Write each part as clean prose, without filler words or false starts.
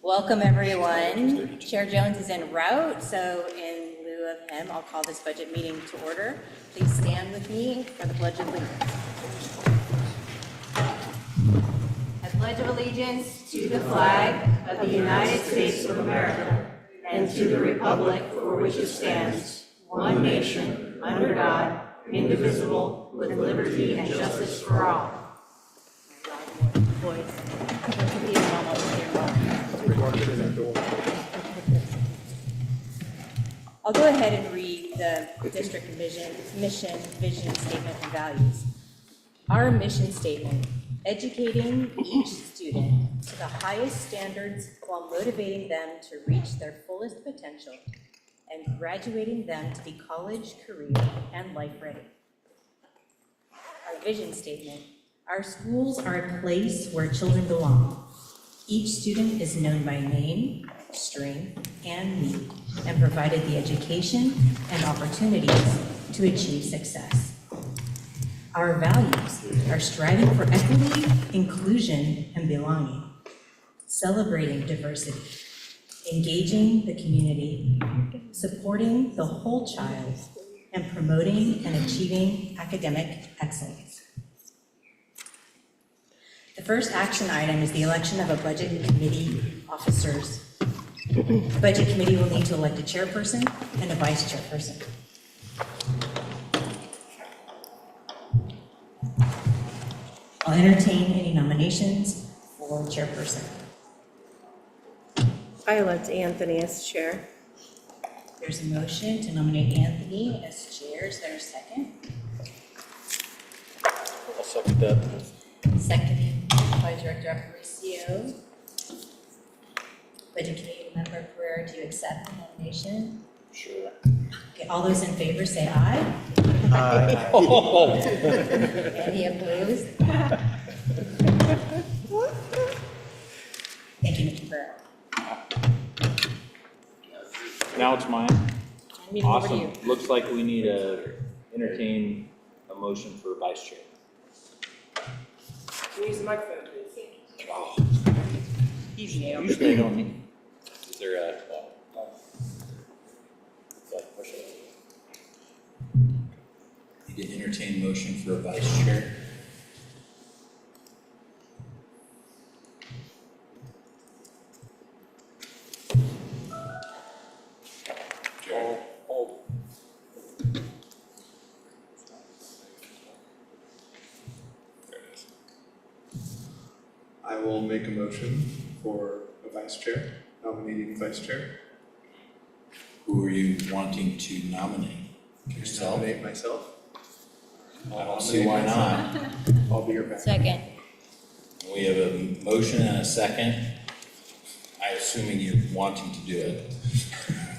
Welcome, everyone. Chair Jones is en route, so in lieu of him, I'll call this budget meeting to order. Please stand with me for the Pledge of Allegiance. I pledge allegiance to the flag of the United States of America and to the republic for which it stands, one nation, under God, indivisible, with liberty and justice for all. Boys. I'll go ahead and read the district mission, vision statement, and values. Our mission statement: educating each student to the highest standards while motivating them to reach their fullest potential and graduating them to be college, career, and life ready. Our vision statement: our schools are a place where children belong. Each student is known by name, strength, and need, and provided the education and opportunities to achieve success. Our values are striving for equity, inclusion, and belonging, celebrating diversity, engaging the community, supporting the whole child, and promoting and achieving academic excellence. The first action item is the election of a budget committee officers. The budget committee will need to elect a chairperson and a vice chairperson. I'll entertain any nominations for chairperson. I elect Anthony as chair. There's a motion to nominate Anthony as chair. Is there a second? I'll second that. Seconded by Director Aparicio. Budget Committee Member Pereira, do you accept the nomination? Sure. Okay, all those in favor say aye. Aye. Any opposed? Thank you, Mr. Pereira. Now it's mine. Meeting over to you. Awesome. Looks like we need to entertain a motion for vice chair. Can you use the microphone, please? Oh, Usually, usually I don't need. Is there a? Need to entertain motion for a vice chair. Jared. There it is. I will make a motion for a vice chair, nominating vice chair. Who are you wanting to nominate? Yourself? Nominate myself. I don't see why not. I'll be your back. Second. We have a motion and a second. I'm assuming you're wanting to do it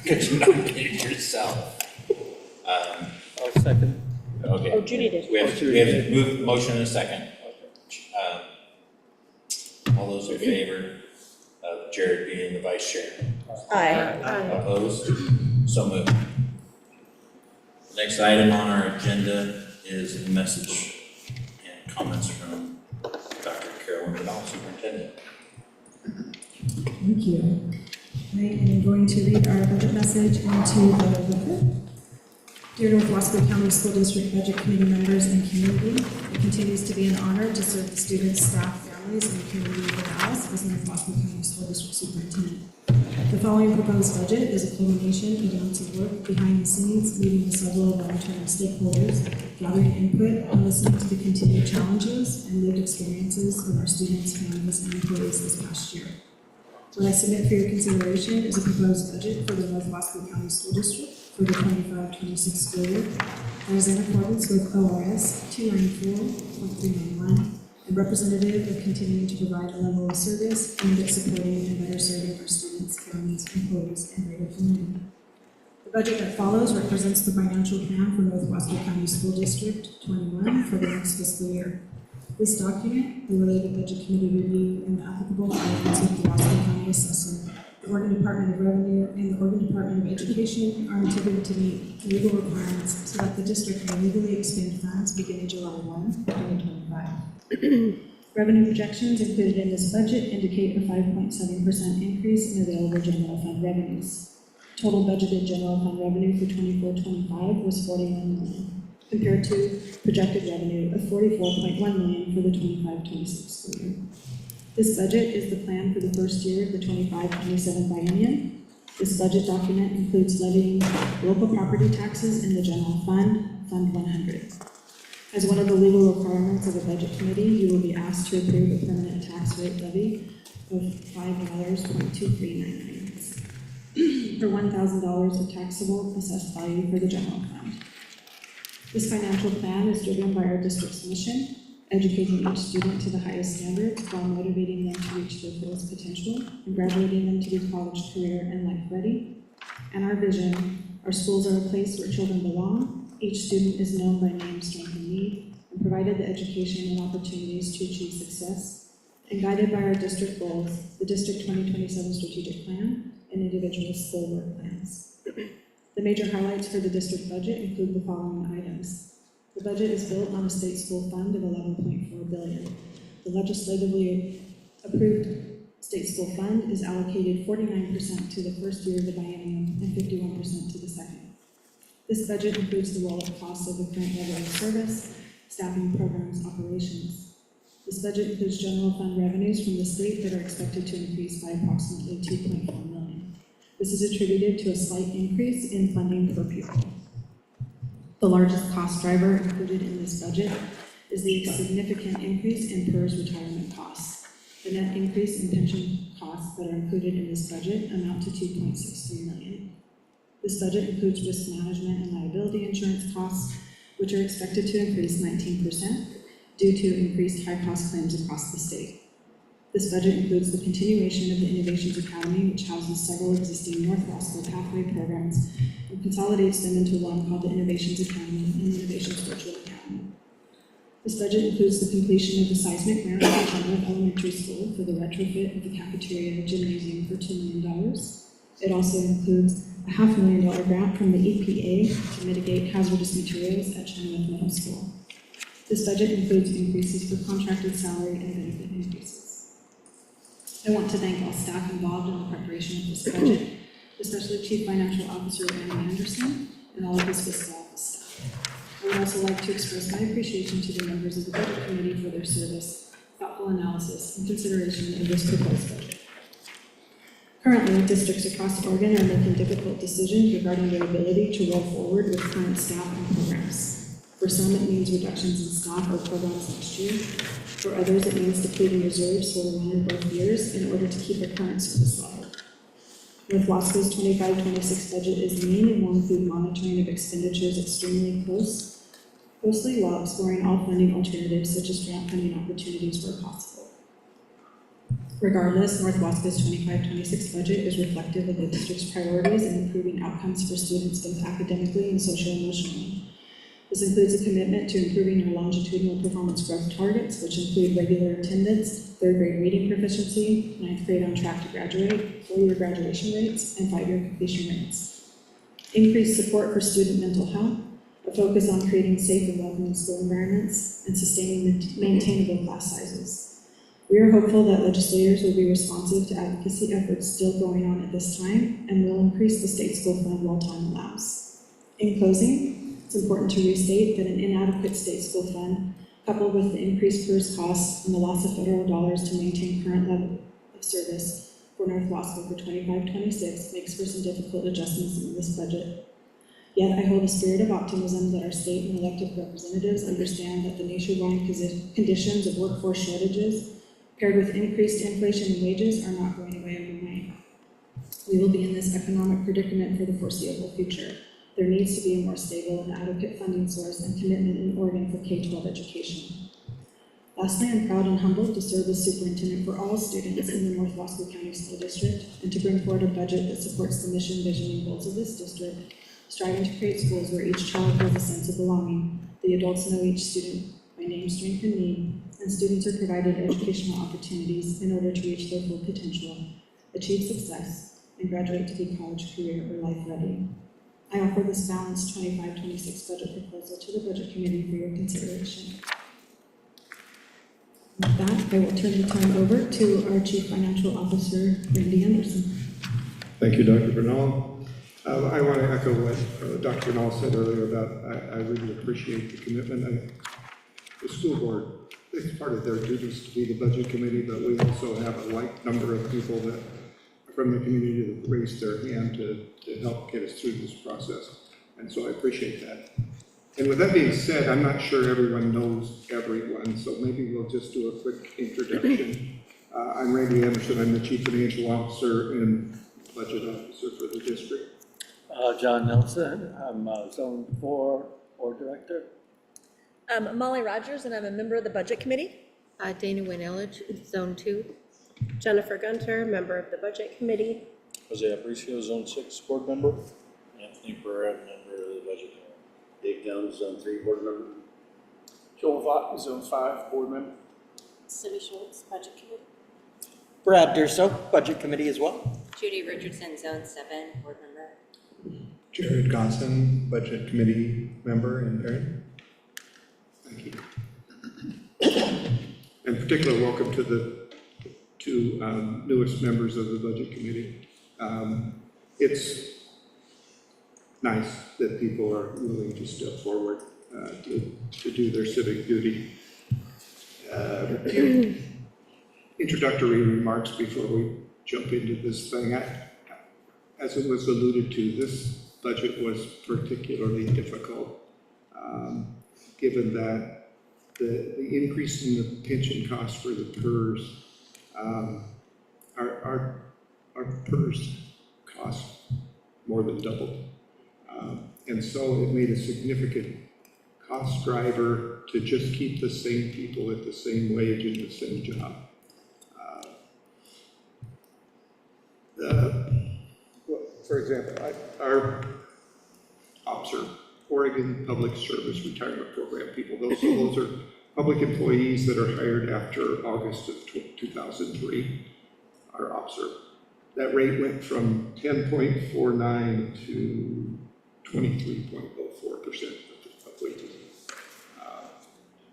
because you nominated yourself. I'll second. Okay. Oh, Judy did. We have a move, motion and a second. All those in favor of Jared being the vice chair? Aye. Opposed? So moved. Next item on our agenda is a message and comments from Dr. Carolyn Vidal, Superintendent. Thank you. I am going to read our budget message into the record. Dear North Wasco County School District Budget Committee members and community, it continues to be an honor to serve the students, staff, families, and the community of Dallas as North Wasco County School District Superintendent. The following proposed budget is a culmination of months of work behind the scenes, meeting with several long-term stakeholders, gathering input, and listening to the continued challenges and lived experiences of our students, families, and employees this past year. What I submit for your consideration is a proposed budget for the North Wasco County School District for the 25-26 school year that is in accordance with ORS 294.391 and representative of continuing to provide a level of service aimed at supporting and better serving our students, families, employees, and greater community. The budget that follows represents the financial plan for North Wasco County School District 21 for the next fiscal year. This document, the related budget committee review, and the applicable items of the Wasco County Assessor, the Oregon Department of Revenue, and the Oregon Department of Education are intended to meet legal requirements so that the district may legally expend funds beginning July 1, 2025. Revenue projections included in this budget indicate a 5.7% increase in available general fund revenues. Total budgeted general fund revenue for 24-25 was $41 million, compared to projected revenue of $44.1 million for the 25-26 school year. This budget is the plan for the first year of the 25-27 biennium. This budget document includes levying local property taxes in the general fund, Fund 100. As one of the legal requirements of a budget committee, you will be asked to approve a permanent tax rate levy of $5.2399 for $1,000 of taxable assessed value for the general fund. This financial plan is driven by our district's mission, educating each student to the highest standards while motivating them to reach their fullest potential and graduating them to be college, career, and life ready. And our vision, our schools are a place where children belong. Each student is known by name, strength, and need, and provided the education and opportunities to achieve success, and guided by our district goals, the District 2027 Strategic Plan, and individual school work plans. The major highlights for the district budget include the following items. The budget is built on a state school fund of $11.4 billion. The legislatively approved state school fund is allocated 49% to the first year of the biennium and 51% to the second. This budget includes the roll-up costs of the current level of service, staffing programs, operations. This budget includes general fund revenues from the state that are expected to increase by approximately $2.4 million. This is attributed to a slight increase in funding per pupil. The largest cost driver included in this budget is the significant increase in PERS retirement costs. The net increase in pension costs that are included in this budget amount to $2.63 million. This budget includes risk management and liability insurance costs, which are expected to increase 19% due to increased high-cost claims across the state. This budget includes the continuation of the Innovations Academy, which houses several existing North Wasco pathway programs and consolidates them into one called the Innovations Academy and the Innovations Virtual Academy. This budget includes the completion of the seismic grant for Chenwood Elementary School for the retrofit of the cafeteria and gymnasium for $2 million. It also includes a $500,000 grant from the EPA to mitigate hazardous materials at Chenwood Middle School. This budget includes increases for contracted salary and benefit increases. I want to thank all staff involved in the preparation of this budget, especially Chief Financial Officer Randy Anderson and all of his fiscal office staff. I would also like to express my appreciation to the members of the Budget Committee for their service, thoughtful analysis, and consideration of this proposed budget. Currently, districts across Oregon are making difficult decisions regarding their ability to roll forward with current staff and programs. For some, it means reductions in staff or programs next year. For others, it means depleting reserves for one or both years in order to keep a current service level. North Wasco's 25-26 budget is lean and will include monitoring of expenditures extremely closely while exploring all funding alternatives such as grant funding opportunities where possible. Regardless, North Wasco's 25-26 budget is reflective of the district's priorities in improving outcomes for students both academically and social-emotionally. This includes a commitment to improving our longitudinal performance growth targets, which include regular attendance, third grade reading proficiency, ninth grade on track to graduate, 4-year graduation rates, and 5-year completion rates. Increased support for student mental health, a focus on creating safe and welcoming school environments, and sustaining maintainable class sizes. We are hopeful that legislators will be responsive to advocacy efforts still going on at this time and will increase the state school fund while time allows. In closing, it's important to restate that an inadequate state school fund, coupled with the increased PERS costs and the loss of federal dollars to maintain current level of service for North Wasco for 25-26, makes for some difficult adjustments in this budget. Yet I hold a spirit of optimism that our state and elected representatives understand that the nationwide conditions of workforce shortages, paired with increased inflation and wages, are not going away overnight. We will be in this economic predicament for the foreseeable future. There needs to be a more stable and adequate funding source and commitment in Oregon for K-12 education. Lastly, I'm proud and humbled to serve as superintendent for all students in the North Wasco County School District and to bring forward a budget that supports the mission, vision, and goals of this district, striving to create schools where each child has a sense of belonging, the adults know each student by name, strength, and need, and students are provided educational opportunities in order to reach their full potential, achieve success, and graduate to be college, career, or life ready. I offer this balanced 25-26 budget proposal to the Budget Committee for your consideration. With that, I will turn the time over to our Chief Financial Officer, Randy Anderson. Thank you, Dr. Bernal. I want to echo what Dr. Bernal said earlier about, I really appreciate the commitment. The school board, it's part of their duties to be the budget committee, but we also have a like number of people that from the community that raised their hand to help get us through this process. And so I appreciate that. And with that being said, I'm not sure everyone knows everyone, so maybe we'll just do a quick introduction. I'm Randy Anderson. I'm the Chief Financial Officer and Budget Officer for the district. John Nelson, I'm Zone 4 Board Director. I'm Molly Rogers, and I'm a member of the Budget Committee. Dana Wynn-Elledge, Zone 2. Jennifer Gunter, member of the Budget Committee. Jose Aparicio, Zone 6 Board Member. Anthony Pereira, member of the Budget Committee. Dave Jones, Zone 3 Board Member. Joel Vaught, Zone 5 Board Member. Cindy Schultz, Budget Committee. Brad Durso, Budget Committee as well. Judy Richardson, Zone 7, Board Member. Jared Gosson, Budget Committee member and parent. Thank you. In particular, welcome to the two newest members of the Budget Committee. It's nice that people are willing to step forward to do their civic duty. A few introductory remarks before we jump into this thing. As it was alluded to, this budget was particularly difficult, given that the increase in the pension costs for the PERS, our PERS cost more than doubled. And so it made a significant cost driver to just keep the same people at the same wage in the same job. For example, our OPSER, Oregon Public Service Retirement Program people, those are public employees that are hired after August of 2003, our OPSER. That rate went from 10.49 to 23.04% of wages.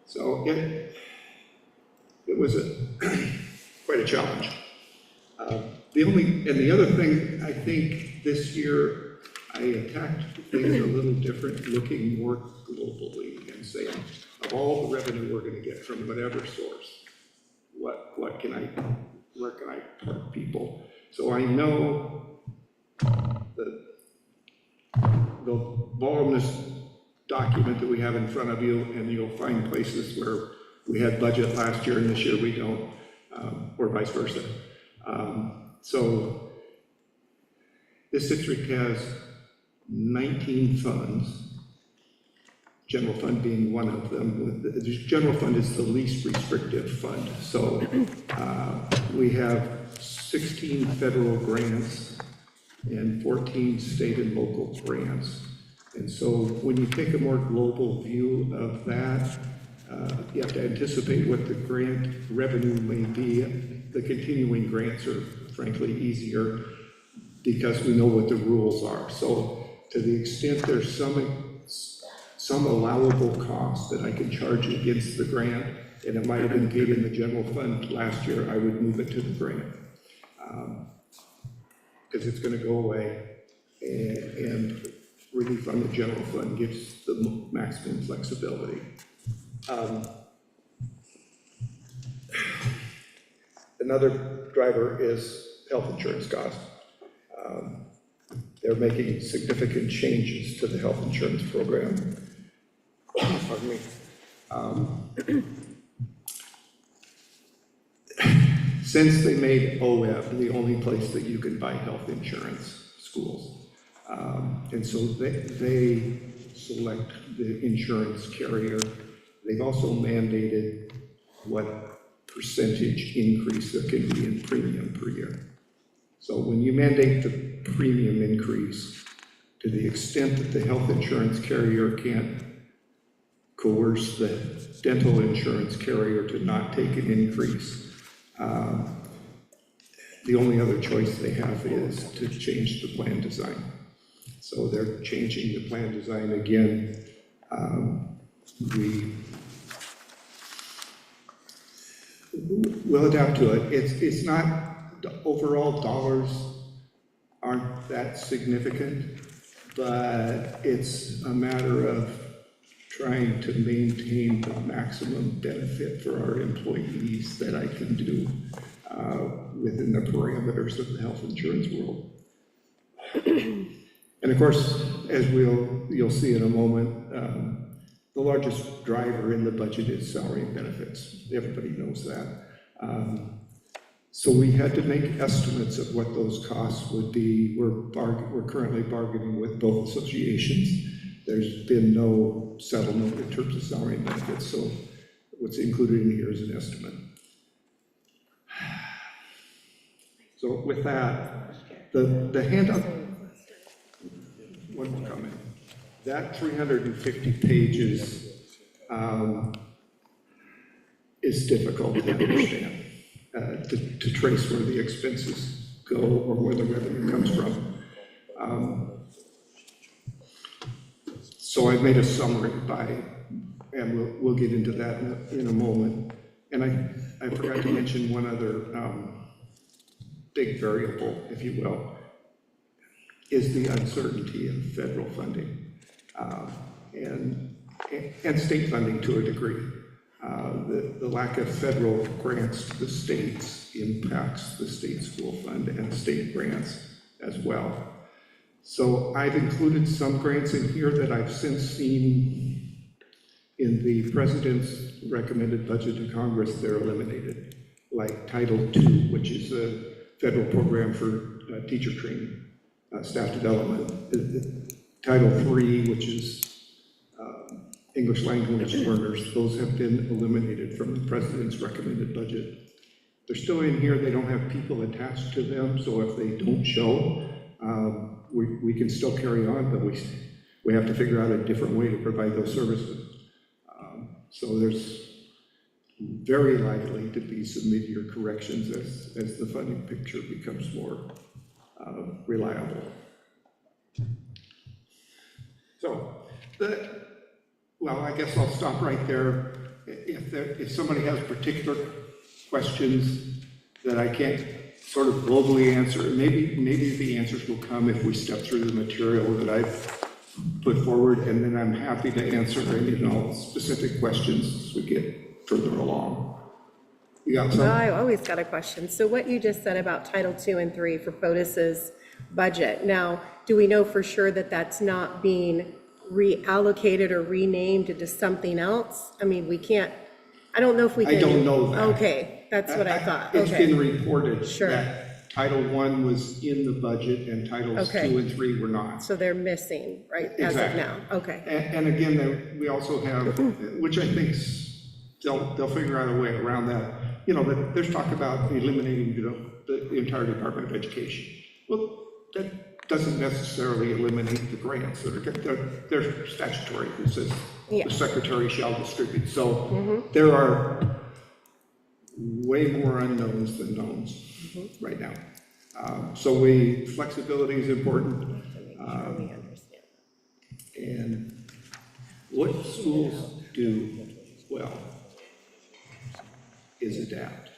So it was quite a challenge. The other thing, I think this year I attacked things a little different, looking more globally and saying, of all the revenue we're going to get from whatever source, where can I park people? So I know the voluminous document that we have in front of you, and you'll find places where we had budget last year and this year we don't, or vice versa. So this district has 19 funds, general fund being one of them. The general fund is the least restrictive fund. So we have 16 federal grants and 14 state and local grants. And so when you take a more global view of that, you have to anticipate what the grant revenue may be. The continuing grants are frankly easier because we know what the rules are. So to the extent there's some allowable cost that I can charge against the grant, and it might have been paid in the general fund last year, I would move it to the grant. Because it's going to go away, and relief on the general fund gives the maximum flexibility. Another driver is health insurance costs. They're making significant changes to the health insurance program. Pardon me. Since they made OEB the only place that you can buy health insurance, schools. And so they select the insurance carrier. They've also mandated what percentage increase there can be in premium per year. So when you mandate the premium increase, to the extent that the health insurance carrier can't coerce the dental insurance carrier to not take an increase, the only other choice they have is to change the plan design. So they're changing the plan design again. We'll adapt to it. It's not, the overall dollars aren't that significant, but it's a matter of trying to maintain the maximum benefit for our employees that I can do within the parameters of the health insurance world. And of course, as you'll see in a moment, the largest driver in the budget is salary and benefits. Everybody knows that. So we had to make estimates of what those costs would be. We're currently bargaining with both associations. There's been no settlement in terms of salary and benefits, so what's included in here is an estimate. So with that, the handout, one more comment. That 350 pages is difficult to understand, to trace where the expenses go or where the revenue comes from. So I've made a summary and we'll get into that in a moment. And I forgot to mention one other big variable, if you will, is the uncertainty in federal funding and state funding to a degree. The lack of federal grants to the states impacts the state school fund and state grants as well. So I've included some grants in here that I've since seen in the president's recommended budget to Congress. They're eliminated, like Title II, which is a federal program for teacher training, staff development. Title III, which is English language learners, those have been eliminated from the president's recommended budget. They're still in here. They don't have people attached to them, so if they don't show, we can still carry on, but we have to figure out a different way to provide those services. So there's very likely to be some mid-year corrections as the funding picture becomes more reliable. So, well, I guess I'll stop right there. If somebody has particular questions that I can't sort of globally answer, maybe the answers will come if we step through the material that I've put forward, and then I'm happy to answer any and all specific questions as we get further along. You got some? Well, I always got a question. So what you just said about Title II and III for POTUS's budget, now, do we know for sure that that's not being reallocated or renamed into something else? I mean, we can't, I don't know if we can. I don't know that. Okay, that's what I thought. It's Okay. been reported Sure. that Title I was in the budget and Titles Okay. 2 and 3 were not. So they're missing, right, as of Exactly. now? Okay. And again, we also have, which I think they'll figure out a way around that. You know, there's talk about eliminating the entire Department of Education. Well, that doesn't necessarily eliminate the grants that are, they're statutory. It says the secretary shall distribute. So there are way more unknowns than knowns right now. So flexibility is important. And what schools do well is adapt.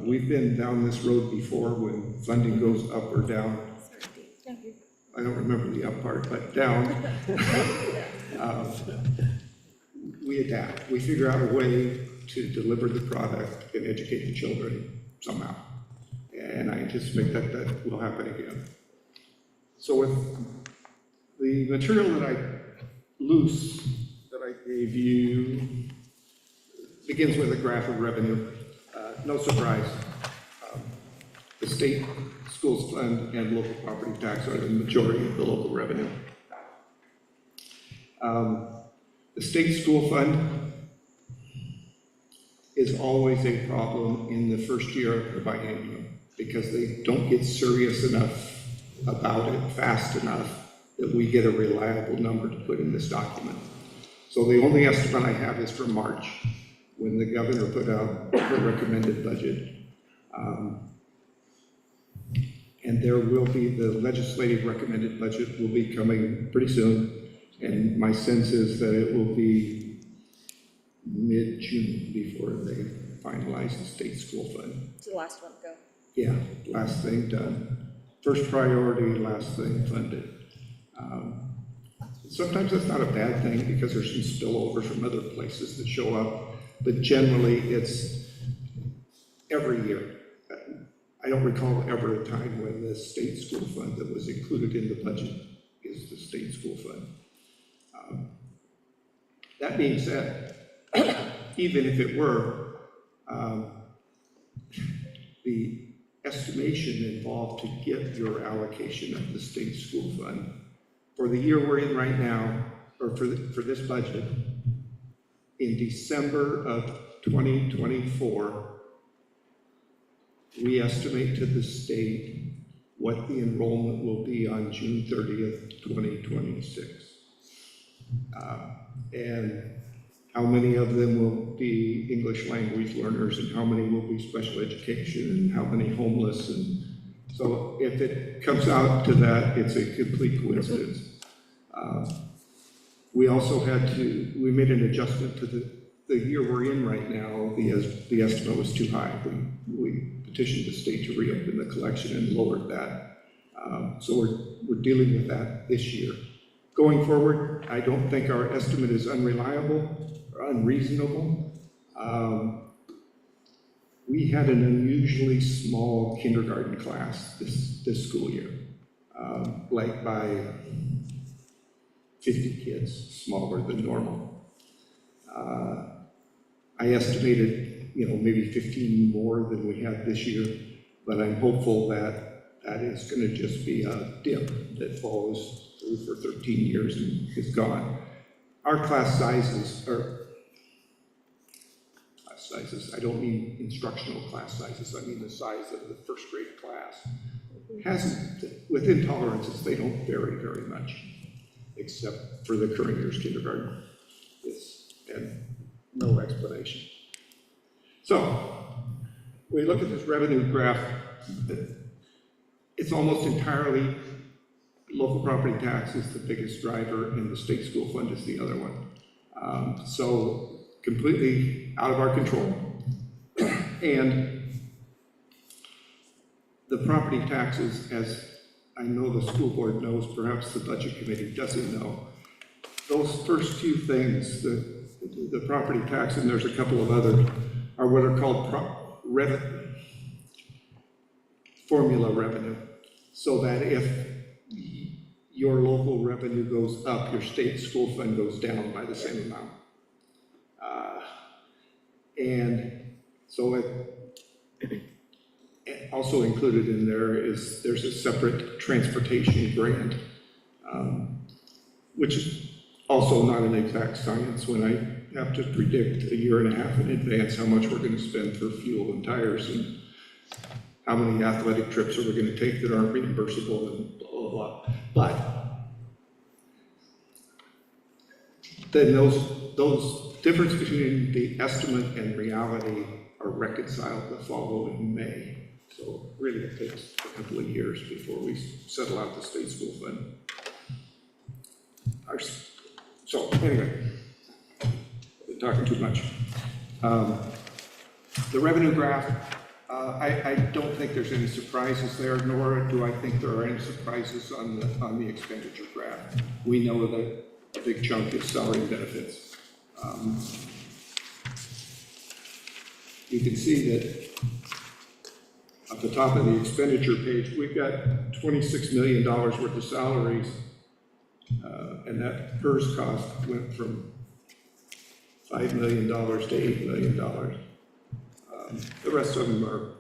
We've been down this road before when funding goes up or down. I don't remember the up part, but down. We adapt. We figure out a way to deliver the product and educate the children somehow. And I anticipate that will happen again. So with the material that I gave you begins with a graph of revenue. No surprise. The state schools fund and local property tax are the majority of the local revenue. The state school fund is always a problem in the first year of the biennium because they don't get serious enough about it fast enough that we get a reliable number to put in this document. So the only estimate I have is for March, when the governor put out the recommended budget. And there will be, the legislative recommended budget will be coming pretty soon. And my sense is that it will be mid-June before they finalize the state school fund. It's the last one, go. Yeah, last thing done. First priority, last thing funded. Sometimes that's not a bad thing because there's some spillover from other places that show up, but generally it's every year. I don't recall ever a time when the state school fund that was included in the budget is the state school fund. That being said, even if it were, the estimation involved to get your allocation of the state school fund for the year we're in right now, or for this budget, in December of 2024, we estimate to the state what the enrollment will be on June 30th, 2026. And how many of them will be English language learners, and how many will be special education, and how many homeless. And so if it comes out to that, it's a complete coincidence. We also we made an adjustment to the year we're in right now. The estimate was too high. We petitioned the state to reopen the collection and lowered that. So we're dealing with that this year. Going forward, I don't think our estimate is unreliable or unreasonable. We had an unusually small kindergarten class this school year, like by 50 kids, smaller than normal. I estimated, maybe 15 more than we had this year, but I'm hopeful that is going to just be a dip that follows through for 13 years and is gone. Our class sizes, I don't mean instructional class sizes, I mean the size of the first grade class. Within tolerances, they don't vary very much, except for the current year's kindergarten. And no explanation. So, we look at this revenue graph, it's almost entirely local property tax is the biggest driver, and the state school fund is the other one. So completely out of our control. And the property taxes, as I know the school board knows, perhaps the budget committee doesn't know, those first two things, the property tax, and there's a couple of others, are what are called formula revenue. So that if your local revenue goes up, your state school fund goes down by the same amount. And so also included in there's a separate transportation grant, which is also not an exact science when I have to predict a year and a half in advance how much we're going to spend for fuel and tires and how many athletic trips are we going to take that aren't reimbursable and blah, blah, blah. But then those difference between the estimate and reality are reconciled the following May. So really it takes a couple of years before we settle out the state school fund. So anyway, I've been talking too much. The revenue graph, I don't think there's any surprises there, nor do I think there are any surprises on the expenditure graph. We know that a big chunk is salary and benefits. You can see that at the top of the expenditure page, we've got $26 million worth of salaries, and that PERS cost went from $5 million to $8 million. The rest of them are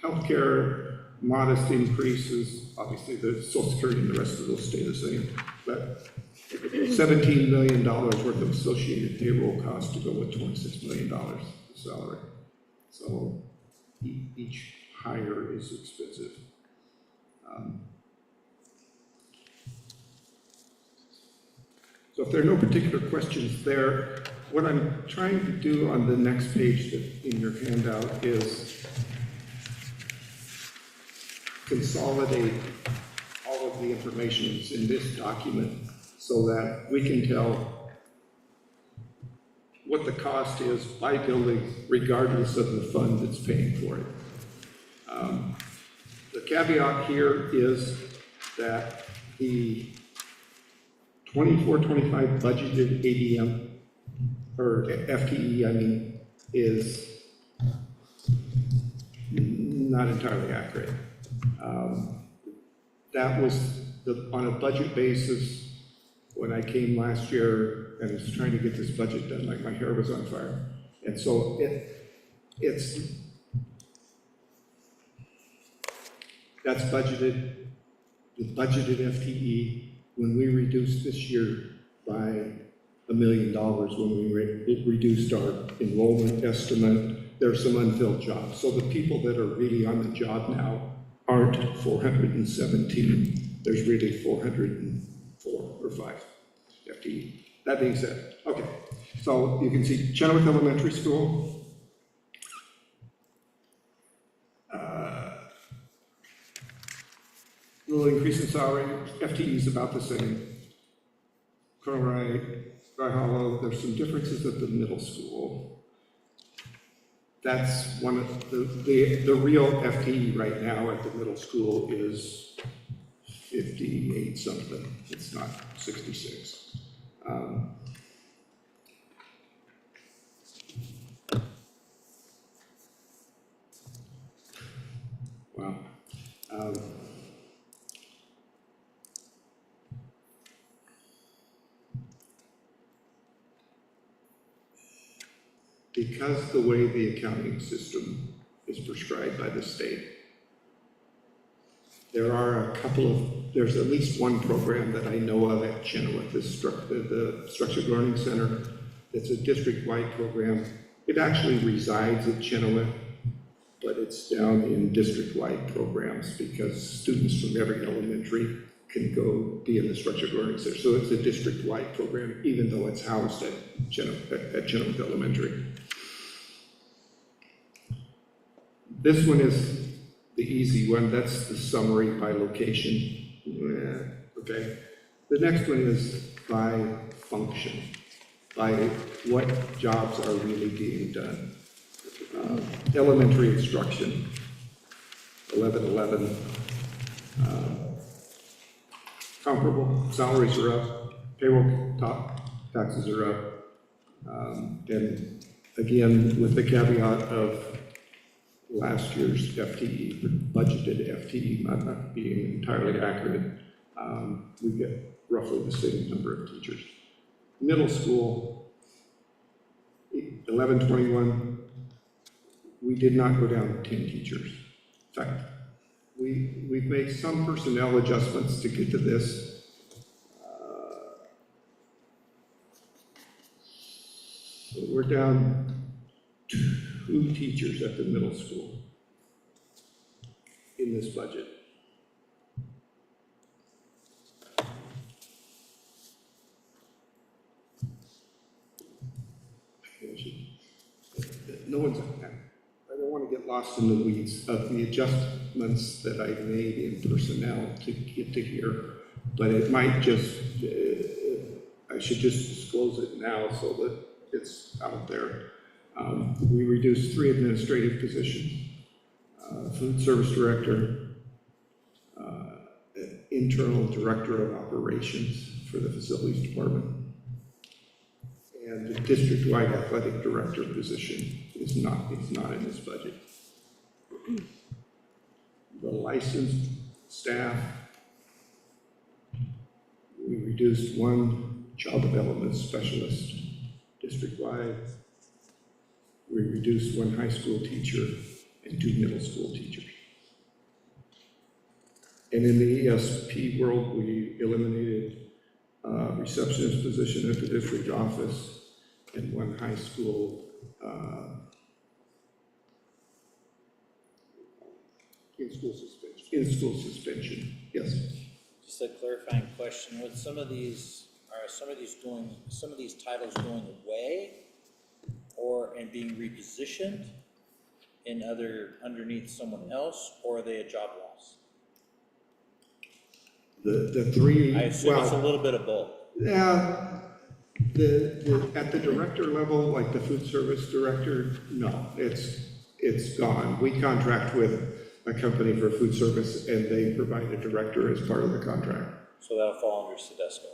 healthcare, modest increases. Obviously, the Social Security and the rest of those stay the same, but $17 million worth of associated payroll costs to go with $26 million of salary. So each hire is expensive. So if there are no particular questions there, what I'm trying to do on the next page in your handout is consolidate all of the information that's in this document so that we can tell what the cost is by building, regardless of the fund that's paying for it. The caveat here is that the 24-25 budgeted ADM, or FTE, I mean, is not entirely accurate. That was on a budget basis, when I came last year and was trying to get this budget done, like my hair was on fire. And so that's budgeted, the budgeted FTE, when we reduced this year by $1 million, when we reduced our enrollment estimate, there's some unfilled jobs. So the people that are really on the job now aren't 417. There's really 404 or 5 FTE. That being said, okay. So you can see Chenoweth Elementary School. Little increase in salary. FTE is about the same. Colonel Wright, Dry Hollow, there's some differences at the middle school. That's one of the real FTE right now at the middle school is 58 something. It's not 66. Wow. Because the way the accounting system is prescribed by the state, there's at least one program that I know of at Chenoweth, the Structured Learning Center. It's a district-wide program. It actually resides at Chenoweth, but it's down in district-wide programs because students from every elementary can go be in the Structured Learning Center. So it's a district-wide program, even though it's housed at Chenoweth Elementary. This one is the easy one. That's the summary by location. Okay. The next one is by function, by what jobs are really being done. Elementary instruction, 1111. Comparable, salaries are up, payroll taxes are up. And again, with the caveat of last year's FTE, the budgeted FTE not being entirely accurate, we get roughly the same number of teachers. Middle school, 1121, we did not go down 10 teachers. In fact, we've made some personnel adjustments to get to this. So we're down 2 teachers at the middle school in this budget. No one's, I don't want to get lost in the weeds of the adjustments that I made in personnel to get to here, but it might just, I should just disclose it now so that it's out there. We reduced 3 administrative positions, food service director, internal director of operations for the facilities department, and the district-wide athletic director position is not in this budget. The licensed staff, we reduced 1 child development specialist district-wide. We reduced 1 high school teacher and 2 middle school teachers. And in the ESP world, we eliminated a receptionist position at the district office and 1 high school in-school suspension, yes. Just a clarifying question, with some of these titles going away and being repositioned underneath someone else, or are they a job loss? The 3, I assume it's a little bit of both. Yeah, At the director level, like the food service director, no, it's gone. We contract with a company for food service and they provide a director as part of the contract. So that'll fall under Sodexo.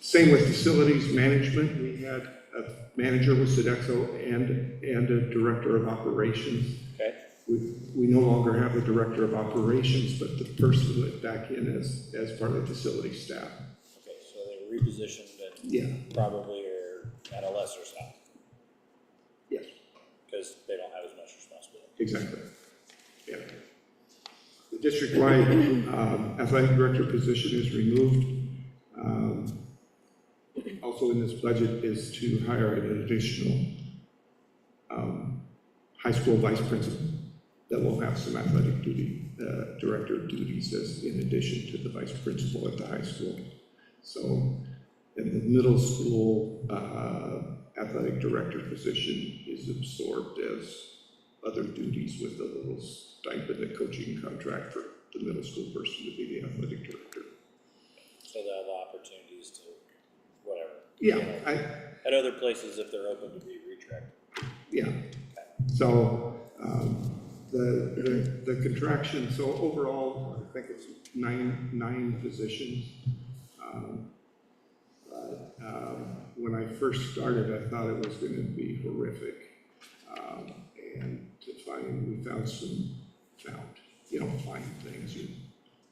Same with facilities management. We had a manager with Sodexo and a director of operations. Okay. We no longer have a director of operations, but the person went back in as part of the facility staff. Okay, so they repositioned and Yeah. probably are at a lesser staff. Yes. Because they don't have as much responsibility. Exactly. Yeah. The district-wide athletic director position is removed. Also in this budget is to hire an additional high school vice principal that will have some athletic director duties as in addition to the vice principal at the high school. So in the middle school athletic director position is absorbed as other duties with a little stipend and coaching contract for the middle school person to be the athletic director. So they'll have opportunities to whatever. Yeah, You know, at other places if they're open to be retracted. yeah. So the contraction, so overall, I think it's nine positions. When I first started, I thought it was going to be horrific. And we found things. You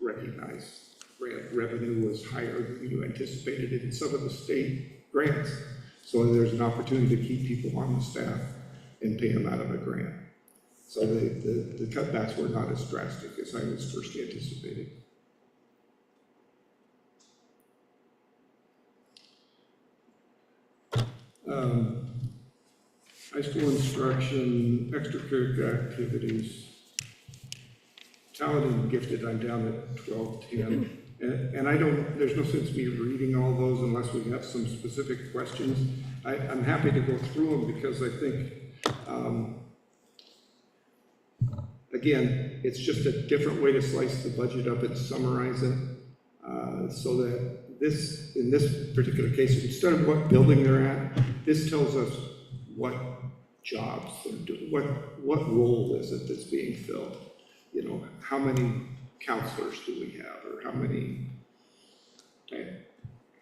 recognize revenue was higher than you anticipated in some of the state grants. So there's an opportunity to keep people on the staff and pay them out of a grant. So the cutbacks were not as drastic as I was first anticipating. High school instruction, extracurricular activities, talented and gifted, I'm down at 1210. And there's no sense me reading all those unless we have some specific questions. I'm happy to go through them because I think, again, it's just a different way to slice the budget up and summarize it. So that in this particular case, instead of what building they're at, this tells us what jobs they're doing, what role is it that's being filled. You know, how many counselors do we have, or how many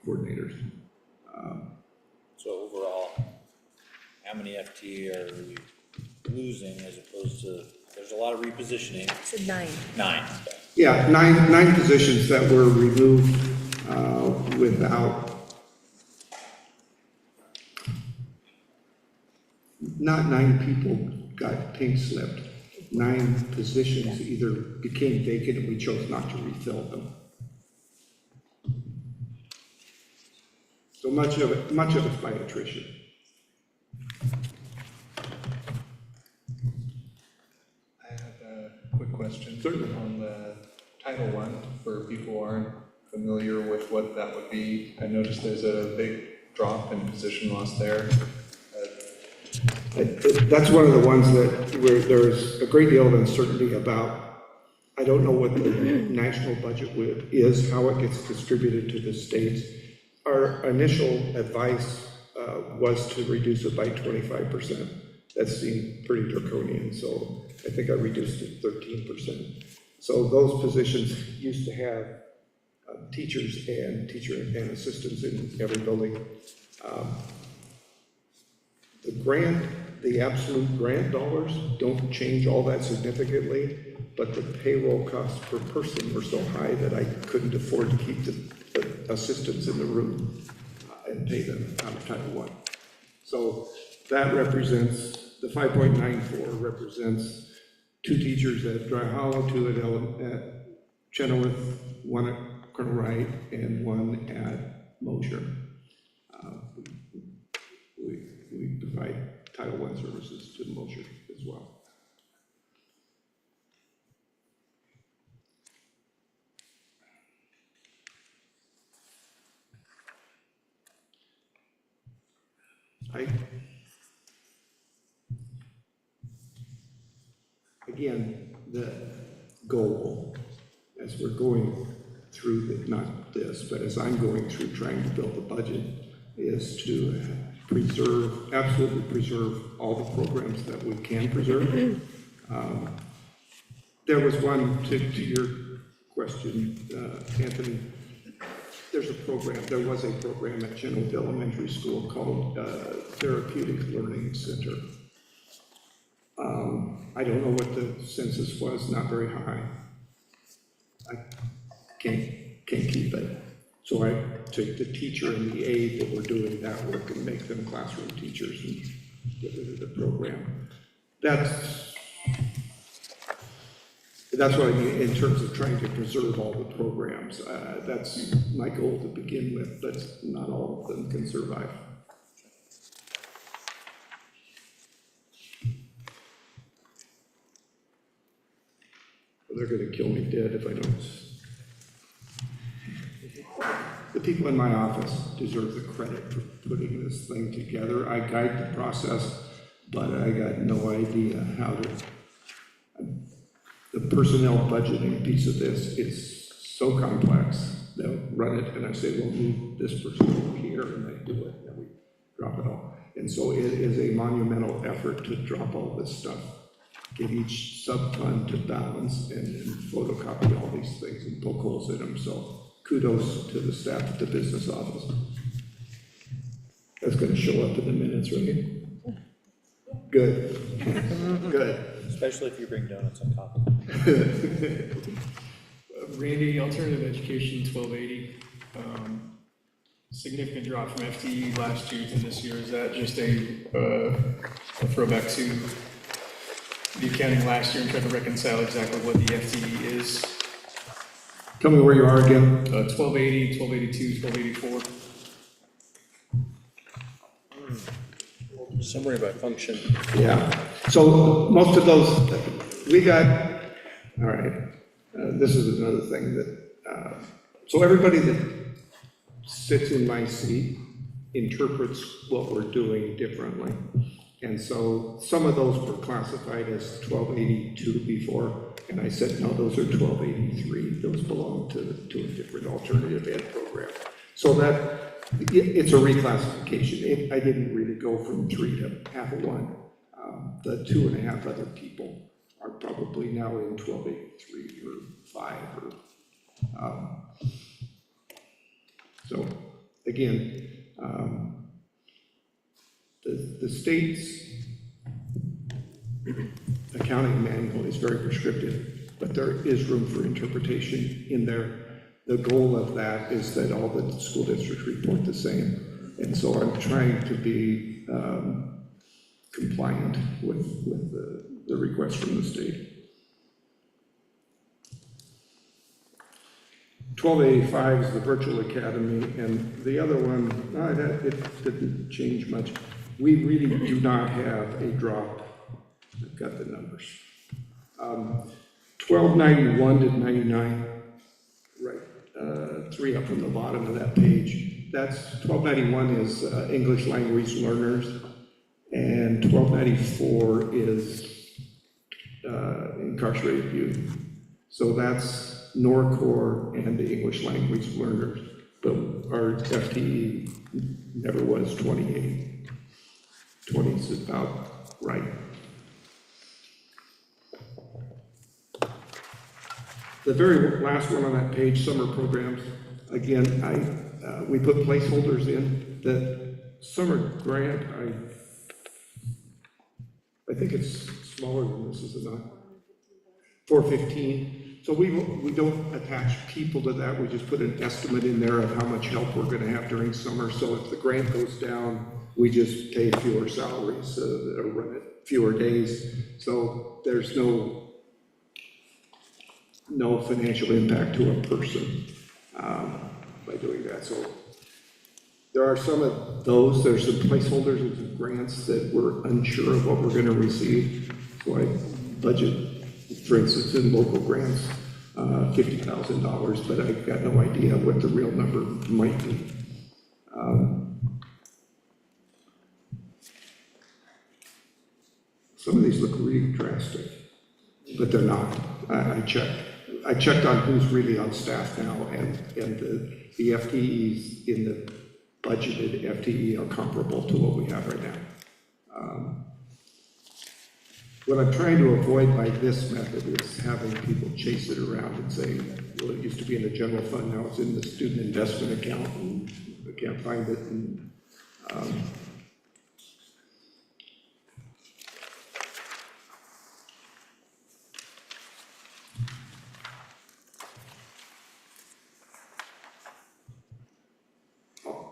coordinators? So overall, how many FT are we losing as opposed to, there's a lot of repositioning. I said 9. 9. Yeah, nine positions that were removed without, not 9 people got pink slipped. 9 positions either became vacant and we chose not to refill them. So much of it's by attrition. I have a quick question. Certainly. On the Title I, for people who aren't familiar with what that would be. I noticed there's a big drop in position loss there. That's one of the ones where there's a great deal of uncertainty about. I don't know what the national budget is, how it gets distributed to the states. Our initial advice was to reduce it by 25%. That seemed pretty draconian, so I think I reduced it 13%. So those positions used to have teachers and assistants in every building. The absolute grant dollars don't change all that significantly, but the payroll costs per person were so high that I couldn't afford to keep the assistants in the room and pay them out of Title I. So that represents, the 5.94 represents 2 teachers at Dry Hollow, 2 at Chenoweth, 1 at Colonel Wright, and 1 at Mosher. We provide Title I services to Mosher as well. Again, the goal, as we're going through not this, but as I'm going through trying to build the budget, is to preserve, absolutely preserve all the programs that we can preserve. There was one, to your question, Anthony, there was a program at Chenoweth Elementary School called Therapeutic Learning Center. I don't know what the census was, not very high. I can't keep it. So I took the teacher and the aide that were doing that work and make them classroom teachers and get rid of the program. That's what I mean in terms of trying to preserve all the programs. That's my goal to begin with, but not all of them can survive. They're going to kill me dead if I don't. The people in my office deserve the credit for putting this thing together. I guide the process, but I got no idea how to. The personnel budgeting piece of this is so complex. They'll run it, and I say, well, move this person over here, and they do it, and we drop it all. And so it is a monumental effort to drop all this stuff, get each sub-fund to balance, and photocopy all these things and poke holes in them. So kudos to the staff at the business office. That's going to show up in the minutes, right? Good. Good. Especially if you bring donuts on top of it. Randy, alternative education, 1280. Significant drop from FTE last year to this year. Is that just a throwback to the accounting last year and trying to reconcile exactly what the FTE is? Tell me where you are again. 1280, 1282, 1284. Summary by function. Yeah, so most of those, we got, all right, this is another thing that, so everybody that sits in my seat interprets what we're doing differently. And so some of those were classified as 1282 before, and I said, no, those are 1283. Those belong to a different alternative ed program. So that, it's a reclassification. I didn't really go from 3 to half of 1. The 2.5 other people are probably now in 1283 or 5 or, so again, the state's accounting manual is very prescriptive, but there is room for interpretation in there. The goal of that is that all the school districts report the same. And so I'm trying to be compliant with the request from the state. 1285 is the virtual academy, and the other one, it didn't change much. We really do not have a drop. I've got the numbers. 1291 to 99, right, 3 up from the bottom of that page. That's 1291 is English language learners, and 1294 is incarcerated youth. So that's Norcore and the English language learners, but our FTE never was 28. 20 is about right. The very last one on that page, summer programs, again, we put placeholders in. The summer grant, I think it's smaller than this, is it not? 415. So we don't attach people to that. We just put an estimate in there of how much help we're going to have during summer. So if the grant goes down, we just pay fewer salaries or run it fewer days. So there's no financial impact to a person by doing that. So there are some of those. There's some placeholders and some grants that we're unsure of what we're going to receive. So I budget, for instance, in local grants, $50,000, but I've got no idea what the real number might be. Some of these look really drastic, but they're not. I checked. I checked on who's really on staff now, and the FTEs in the budgeted FTE are comparable to what we have right now. What I'm trying to avoid by this method is having people chase it around and say, well, it used to be in the general fund, now it's in the student investment account, and I can't find it, and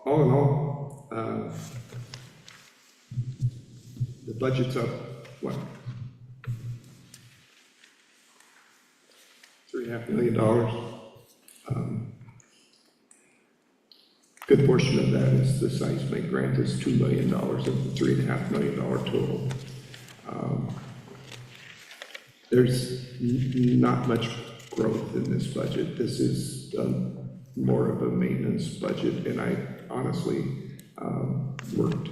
all in all, the budget's up, what? $3.5 million. Good portion of that is the seismic grant is $2 million of the $3.5 million total. There's not much growth in this budget. This is more of a maintenance budget, and I honestly worked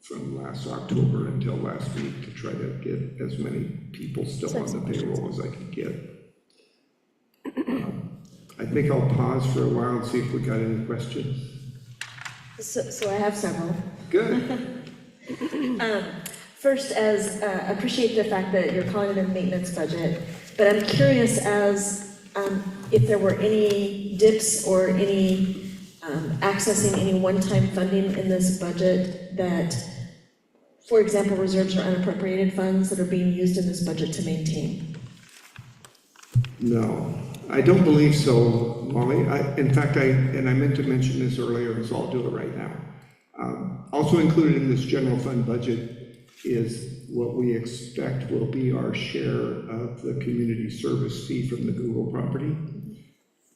from last October until last week to try to get as many people still on the payroll as I could get. I think I'll pause for a while and see if we got any questions. So I have several. Good. First, appreciate the fact that you're calling it a maintenance budget, but I'm curious as if there were any dips or any accessing any one-time funding in this budget that, for example, reserves or unappropriated funds that are being used in this budget to maintain. No, I don't believe so, Molly. In fact, I meant to mention this earlier, so I'll do it right now. Also included in this general fund budget is what we expect will be our share of the community service fee from the Google property.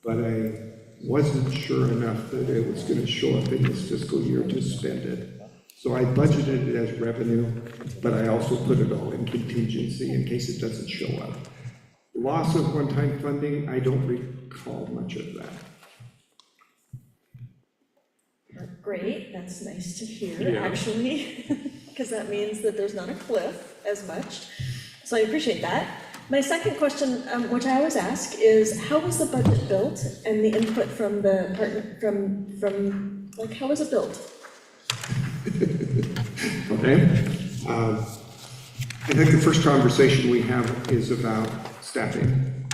But I wasn't sure enough that it was going to show up in this fiscal year to spend it. So I budgeted it as revenue, but I also put it all in contingency in case it doesn't show up. Loss of one-time funding, I don't recall much of that. Great, that's nice to hear, actually, because that means that there's not a cliff as much. So I appreciate that. My second question, which I always ask, is how was the budget built and the input from the partner, from like, how was it built? Okay. I think the first conversation we have is about staffing.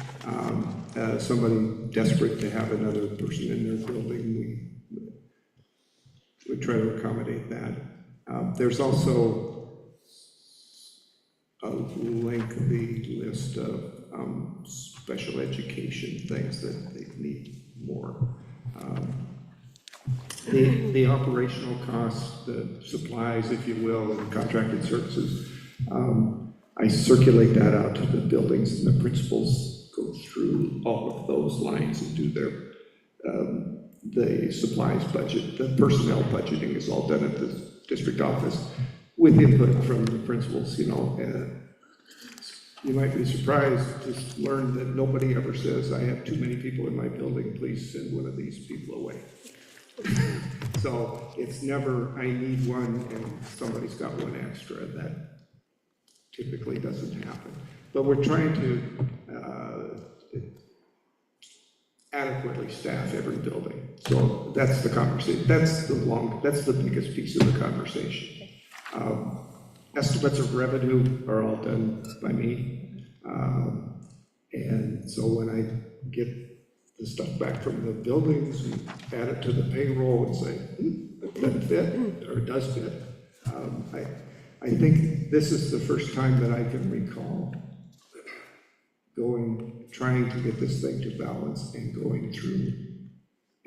Somebody desperate to have another person in their building, we try to accommodate that. There's also a lengthy list of special education things that they need more. The operational costs, the supplies, if you will, and contracted services, I circulate that out to the buildings, and the principals go through all of those lines and do their the supplies budget. The personnel budgeting is all done at the district office with input from the principals, you know. You might be surprised to learn that nobody ever says, I have too many people in my building, please send one of these people away. So it's never, I need one and somebody's got one extra. That typically doesn't happen. But we're trying to adequately staff every building. So that's the conversation. That's the biggest piece of the conversation. Estimates of revenue are all done by me. And so when I get the stuff back from the buildings and add it to the payroll and say, that doesn't fit, or it does fit. I think this is the first time that I can recall trying to get this thing to balance and going through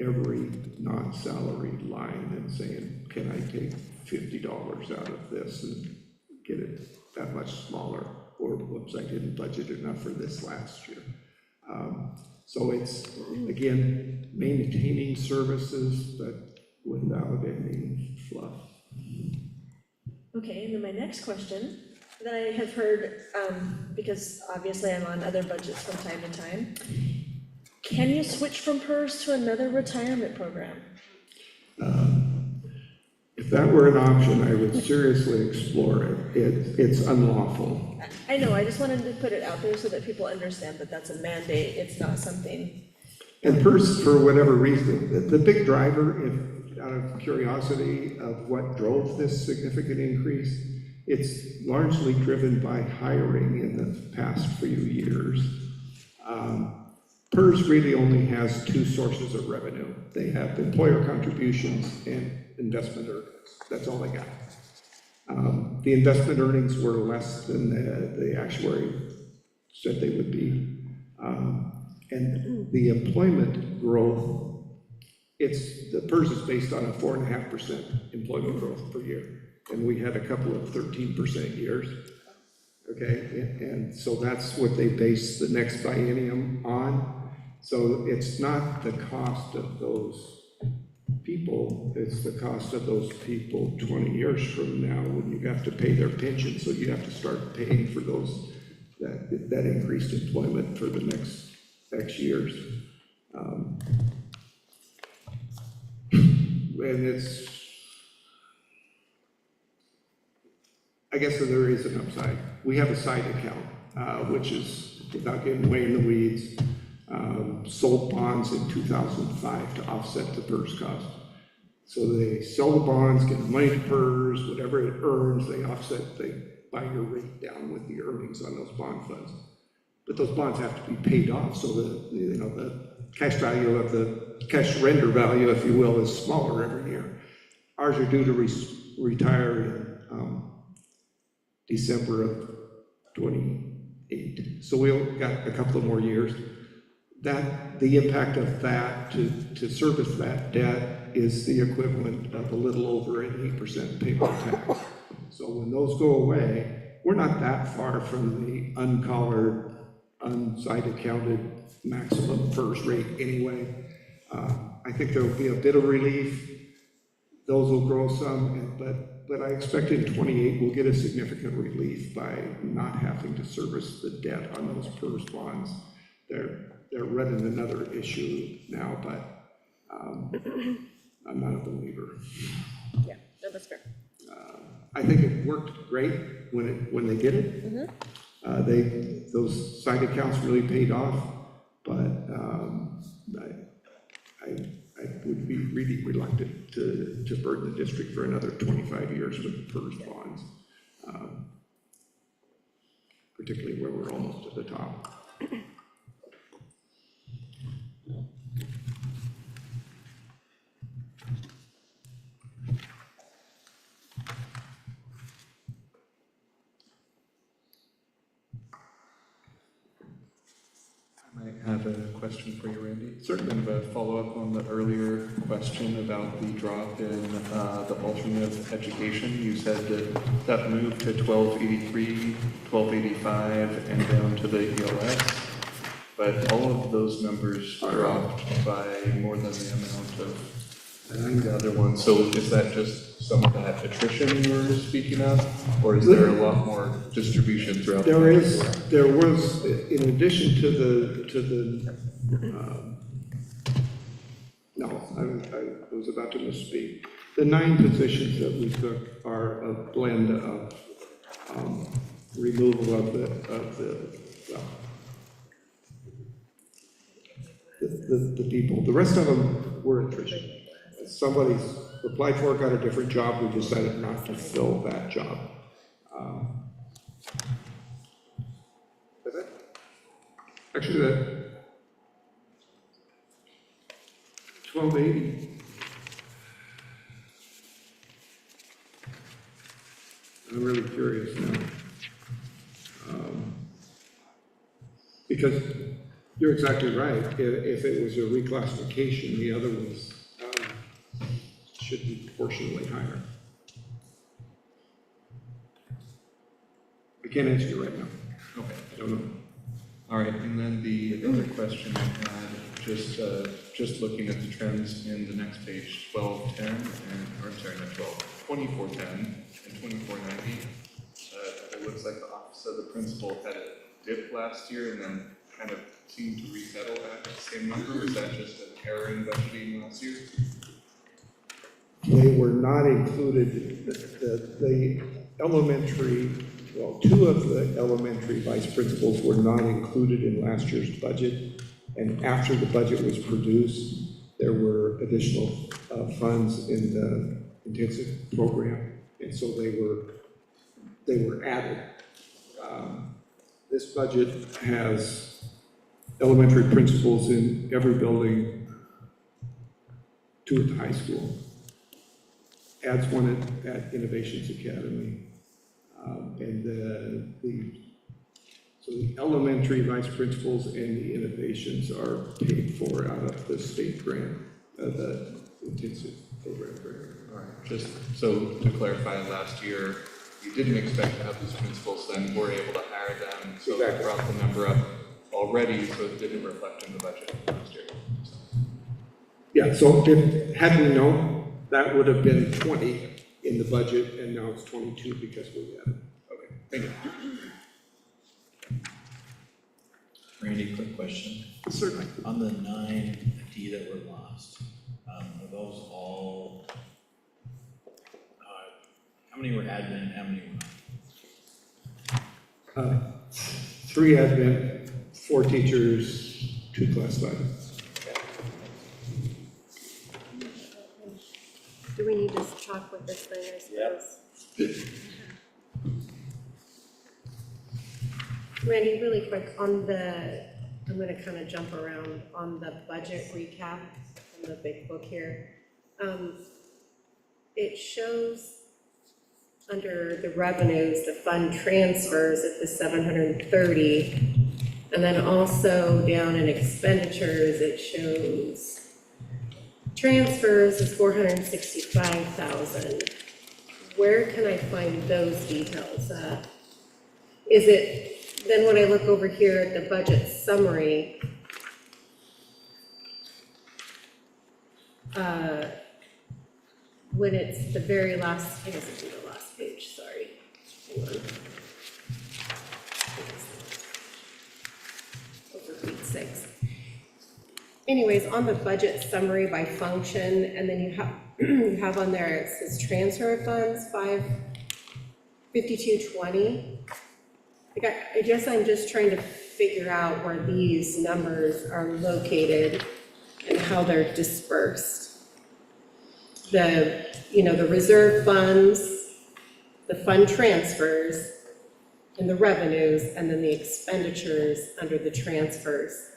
every non-salary line and saying, can I take $50 out of this and get it that much smaller? Or whoops, I didn't budget enough for this last year. So it's, again, maintaining services, but without any fluff. Okay, and then my next question that I have heard, because obviously I'm on other budgets from time to time, can you switch from PERS to another retirement program? If that were an option, I would seriously explore it. It's unlawful. I know, I just wanted to put it out there so that people understand that that's a mandate, it's not something. And PERS, for whatever reason, the big driver, if, out of curiosity of what drove this significant increase, it's largely driven by hiring in the past few years. PERS really only has two sources of revenue. They have employer contributions and investment earnings. That's all they got. The investment earnings were less than the actuary said they would be. And the employment growth, the PERS is based on a 4.5% employment growth per year. And we had a couple of 13% years. Okay, and so that's what they base the next biennium on. So it's not the cost of those people, it's the cost of those people 20 years from now when you have to pay their pension. So you have to start paying for those, that increased employment for the next X years. And it's, I guess that there is an upside. We have a side account, which is, without getting way in the weeds, sold bonds in 2005 to offset the PERS cost. So they sell the bonds, get the money to PERS, whatever it earns, they offset, they buy your rate down with the earnings on those bond funds. But those bonds have to be paid off, so the cash value of the cash surrender value, if you will, is smaller every year. Ours are due to retire in December of 28. So we've got a couple of more years. The impact of that to service that debt is the equivalent of a little over an 8% payroll tax. So when those go away, we're not that far from the uncollared, unside accounted maximum PERS rate anyway. I think there will be a bit of relief. Those will grow some, but I expect in 28 we'll get a significant relief by not having to service the debt on those PERS bonds. They're running another issue now, but I'm not a believer. Yeah, no, that's fair. I think it worked great when they did it. Those side accounts really paid off, but I would be really reluctant to burden the district for another 25 years with PERS bonds, particularly where we're almost at the top. I have a question for you, Randy. Certainly. Kind of a follow-up on the earlier question about the drop in the alternative education. You said that moved to 1283, 1285, and down to the ELS. But all of those numbers dropped by more than the amount of the other ones. So is that just some of that attrition you were speaking of, or is there a lot more distribution throughout? There was, in addition to the I was about to misspeak. The 9 positions that we took are a blend of removal of the people. The rest of them were attrition. Somebody's applied for, got a different job, we decided not to fill that job. Actually, that 1280. I'm really curious now. Because you're exactly right. If it was a reclassification, the other ones should be proportionally higher. I can't answer you right now. Okay. I don't know. All right, and then the other question I had, just looking at the trends in the next page, 1210, or I'm sorry, not 2410 and 2490. It looks like the Office of the Principal had a dip last year and then kind of seemed to resettle at the same number. Is that just an error in budgeting last year? they were not included, the elementary, well, two of the elementary vice principals were not included in last year's budget. And after the budget was produced, there were additional funds in the intensive program. And so they were added. This budget has elementary principals in every building, 2 at the high school. Adds one at Innovations Academy. And so the elementary vice principals and the innovations are paid for out of the state grant, the intensive program grant. All right, just so to clarify, last year, you didn't expect to have these principals, then were able to hire them, so that brought the number up already, so it didn't reflect in the budget last year. So. Yeah, so had we known, that would have been 20 in the budget, and now it's 22 because we added. Okay, thank you. Randy, quick question. Certainly. On the 9 FTE that were lost, are those all, how many were admin and how many were not? 3 admin, 4 teachers, 2 classified. Do we need to talk with this thing, I suppose? Randy, really quick, on the, I'm gonna kind of jump around on the budget recap from the big book here. It shows under the revenues, the fund transfers at the 730, and then also down in expenditures, it shows transfers is 465,000. Where can I find those details? Is it, then when I look over here at the budget summary, when it's the very last, it doesn't do the last page, sorry. Hang on. Over Pete's sakes. Anyways, on the budget summary by function, and then you have on there, it says transfer of funds, 55220. I guess I'm just trying to figure out where these numbers are located and how they're dispersed. The reserve funds, the fund transfers, and the revenues, and then the expenditures under the transfers.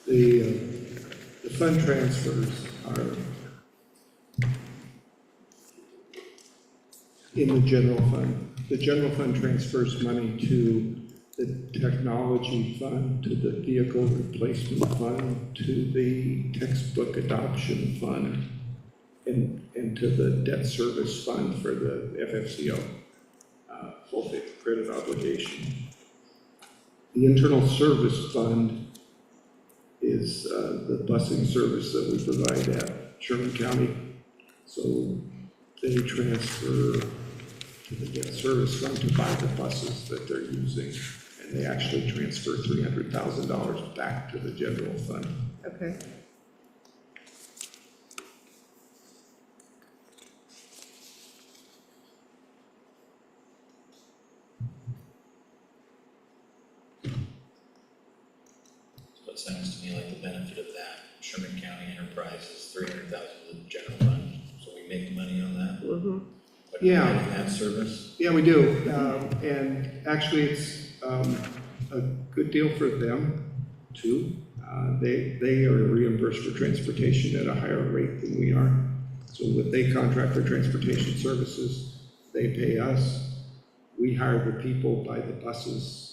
The fund transfers are in the general fund. The general fund transfers money to the technology fund, to the vehicle replacement fund, to the textbook adoption fund, and to the debt service fund for the FFCO, full faith credit obligation. The internal service fund is the busing service that we provide at Sherman County. So they transfer to the debt service fund to buy the buses that they're using. And they actually transfer $300,000 back to the general fund. Okay. So it sounds to me like the benefit of that Sherman County enterprise is 300,000 to the general fund, so we make money on that. Mm-hmm. Yeah. That service. Yeah, we do. And actually, it's a good deal for them too. They are reimbursed for transportation at a higher rate than we are. So when they contract for transportation services, they pay us. We hire the people, buy the buses.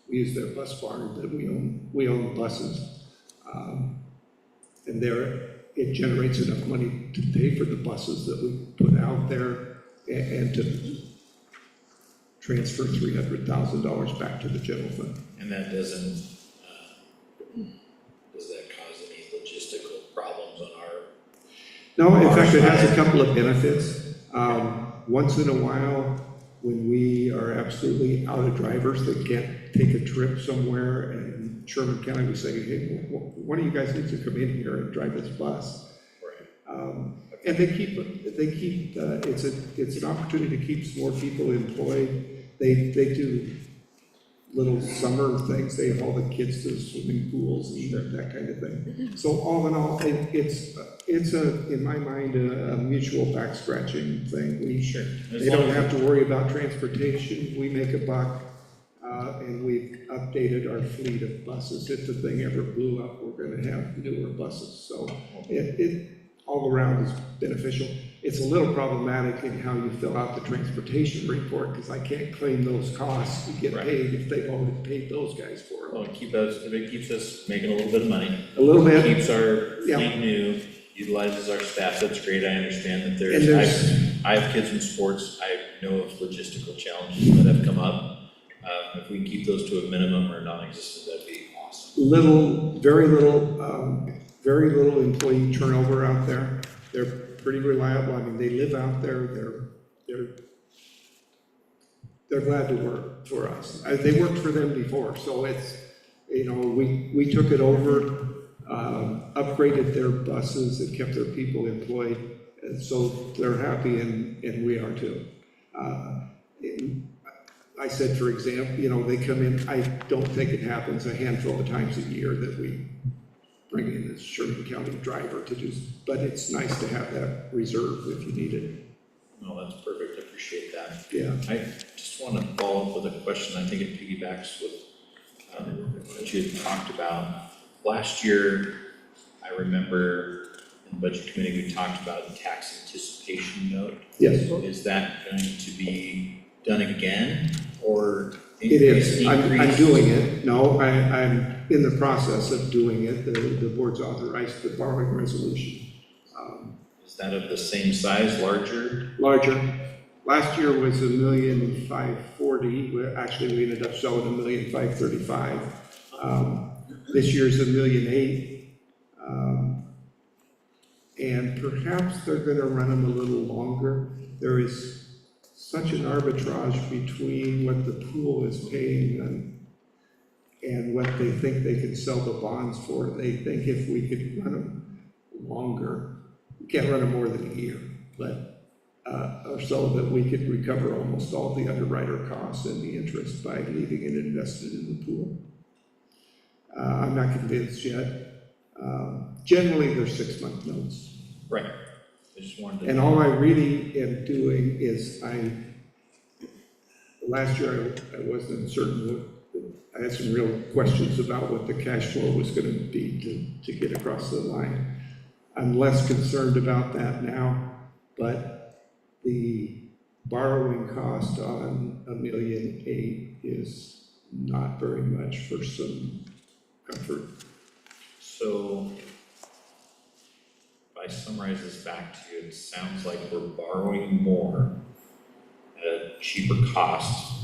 We use their bus barn that we own. We own the buses. And it generates enough money to pay for the buses that we put out there and to transfer $300,000 back to the general fund. And that doesn't, does that cause any logistical problems on our? No, in fact, it has a couple of benefits. Once in a while, when we are absolutely out of drivers that can't take a trip somewhere, and in Sherman County, we say, hey, one of you guys needs to come in here and drive this bus. Right. And they keep, it's an opportunity to keep more people employed. They do little summer things, they have all the kids to the swimming pools and that kind of thing. So all in all, it's in my mind, a mutual back scratching thing. They don't have to worry about transportation, we make a buck, and we've updated our fleet of buses. If the thing ever blew up, we're gonna have newer buses, so it all around is beneficial. It's a little problematic in how you fill out the transportation report, because I can't claim those costs to get paid if they've already paid those guys for it. Well, it keeps us making a little bit of money. A little bit. Keeps our Yeah. fleet new, utilizes our staff, that's great, I understand that And there's- I have kids in sports, I know of logistical challenges that have come up. If we can keep those to a minimum or non-existent, that'd be awesome. Very little employee turnover out there. They're pretty reliable. I mean, they live out there. They're glad to work for us. They worked for them before, so it's, we took it over, upgraded their buses and kept their people employed, and so they're happy, and we are too. I said, for example, they come in, I don't think it happens a handful of times a year that we bring in a Sherman County driver to do, but it's nice to have that reserve if you need it. No, that's perfect, I appreciate that. Yeah. I just want to follow up with a question, I think it piggybacks with what you had talked about. Last year, I remember in the budget committee, we talked about a tax anticipation note. Yes. Is that going to be done again, or? It is. I'm doing it. No, I'm in the process of doing it. The board's authorized the borrowing resolution. Is that of the same size, larger? Larger. Last year was $1,540,000. Actually, we ended up selling $1,535,000. This year's $1,008,000. And perhaps they're going to run them a little longer. There is such an arbitrage between what the pool is paying and what they think they can sell the bonds for. They think if we could run them longer, we can't run them more than a year, but or so that we could recover almost all the underwriter costs and the interest by leaving it invested in the pool. I'm not convinced yet. Generally, they're 6-month notes. Right. I just wanted to. And all I really am doing is last year I wasn't certain I had some real questions about what the cash flow was going to be to get across the line. I'm less concerned about that now, but the borrowing cost on $1,008,000 is not very much for some comfort. So, if I summarize this back to you, it sounds like we're borrowing more at a cheaper cost,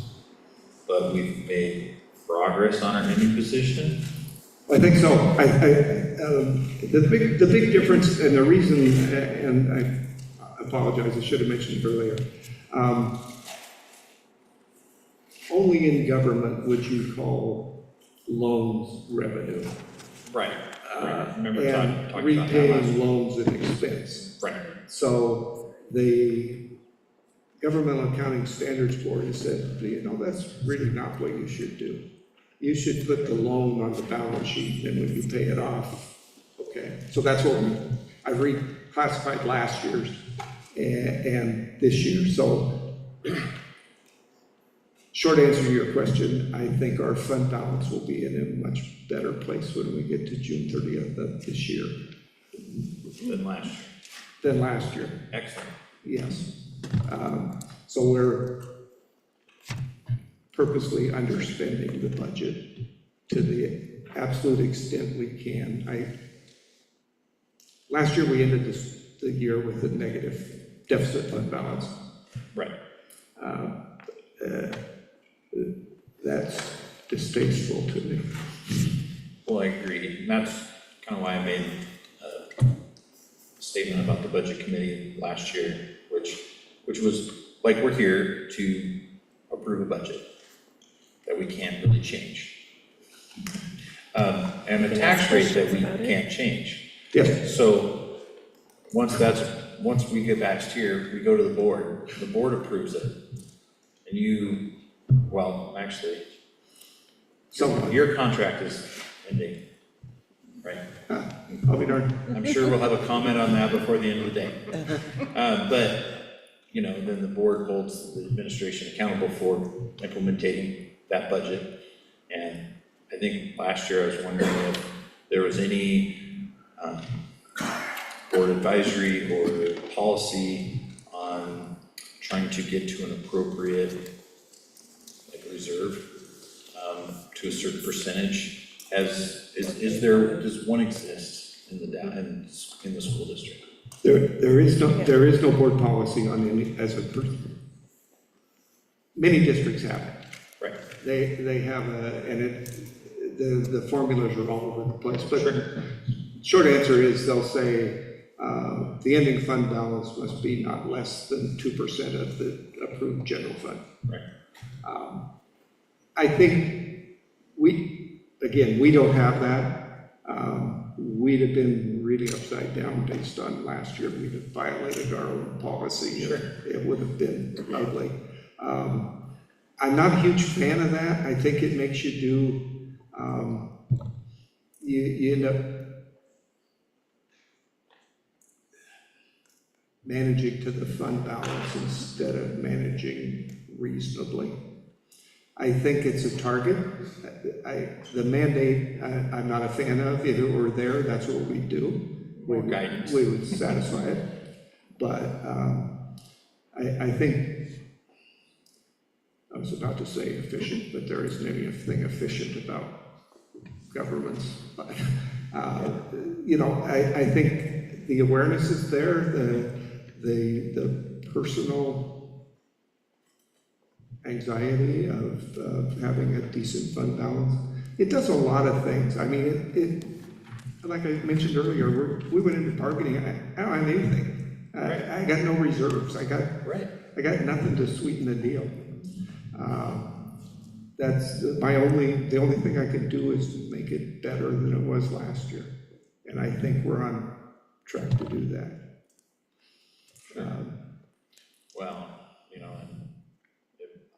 but we've made progress on our ending position. I think so. The big difference, and the reason, and I apologize, I should have mentioned it earlier. Only in government would you call loans revenue. Right. I remember And talking about that repaying last. loans an expense. Right. So the Governmental Accounting Standards Board has said, that's really not what you should do. You should put the loan on the balance sheet, and when you pay it off, okay? So that's what I've reclassified last year's and this year. So short answer to your question, I think our fund balance will be in a much better place when we get to June 30th of this year. Than last year. Excellent. Yes. So we're purposely underspending the budget to the absolute extent we can. Last year we ended the year with a negative deficit fund balance. Right. That's distasteful to me. Well, I agree. And that's kind of why I made a statement about the budget committee last year, which was like, we're here to approve a budget that we can't really change. And a tax rate that we can't change. Yes. So once we get batched here, we go to the board approves it. And well, actually, your contract is ending, right? I'll be darned. I'm sure we'll have a comment on that before the end of the day. But, then the board holds the administration accountable for implementing that budget. And I think last year I was wondering if there was any board advisory or policy on trying to get to an appropriate reserve to a certain percentage. Does one exist in the school district? There is no board policy on any, many districts have it. Right. They have the formulas are all over the place, but short answer is they'll say, the ending fund balance must be not less than 2% of the approved general fund. Right. I think we don't have that. We'd have been really upside down based on last year. We'd have violated our own policy. Sure. It would have been ugly. I'm not a huge fan of that. I think it makes you you end up managing to the fund balance instead of managing reasonably. I think it's a target. The mandate, I'm not a fan of, either or there, that's what we do. More guidance. We would satisfy it. But I think, I was about to say efficient, but there isn't anything efficient about governments. But, I think the awareness is there, the personal anxiety of having a decent fund balance. It does a lot of things. I mean, it like I mentioned earlier, we went into bargaining. I don't have anything. I got no reserves. I got nothing to sweeten the deal. That's the only thing I can do is make it better than it was last year. And I think we're on track to do that.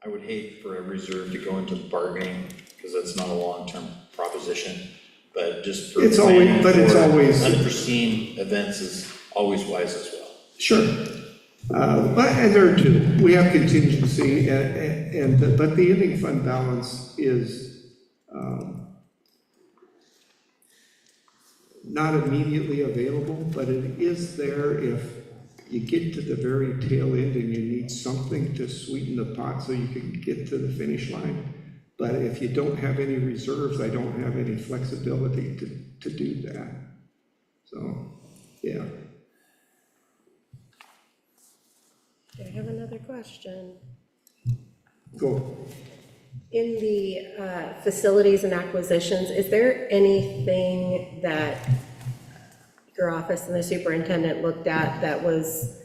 I would hate for a reserve to go into bargaining, because that's not a long-term proposition, but just for unforeseen events is always wise as well. Sure. And there are two. We have contingency, but the ending fund balance is not immediately available, but it is there if you get to the very tail end and you need something to sweeten the pot so you can get to the finish line. But if you don't have any reserves, I don't have any flexibility to do that. So, yeah. I have another question. Go. In the facilities and acquisitions, is there anything that your office and the superintendent looked at that was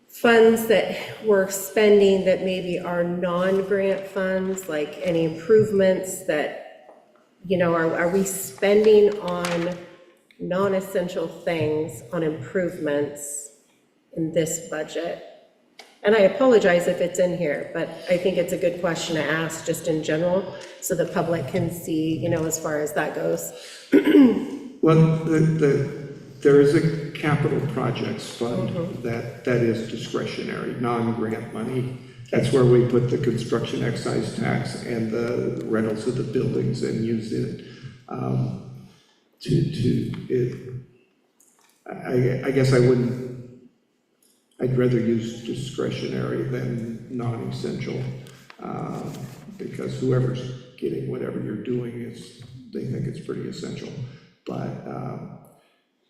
funds that we're spending that maybe are non-grant funds, like any improvements that, are we spending on non-essential things on improvements in this budget? And I apologize if it's in here, but I think it's a good question to ask just in general, so the public can see, as far as that goes. Well, there is a capital projects fund that is discretionary, non-grant money. That's where we put the construction excise tax and the rentals of the buildings and use it I guess I'd rather use discretionary than non-essential, because whoever's getting whatever you're doing they think it's pretty essential. But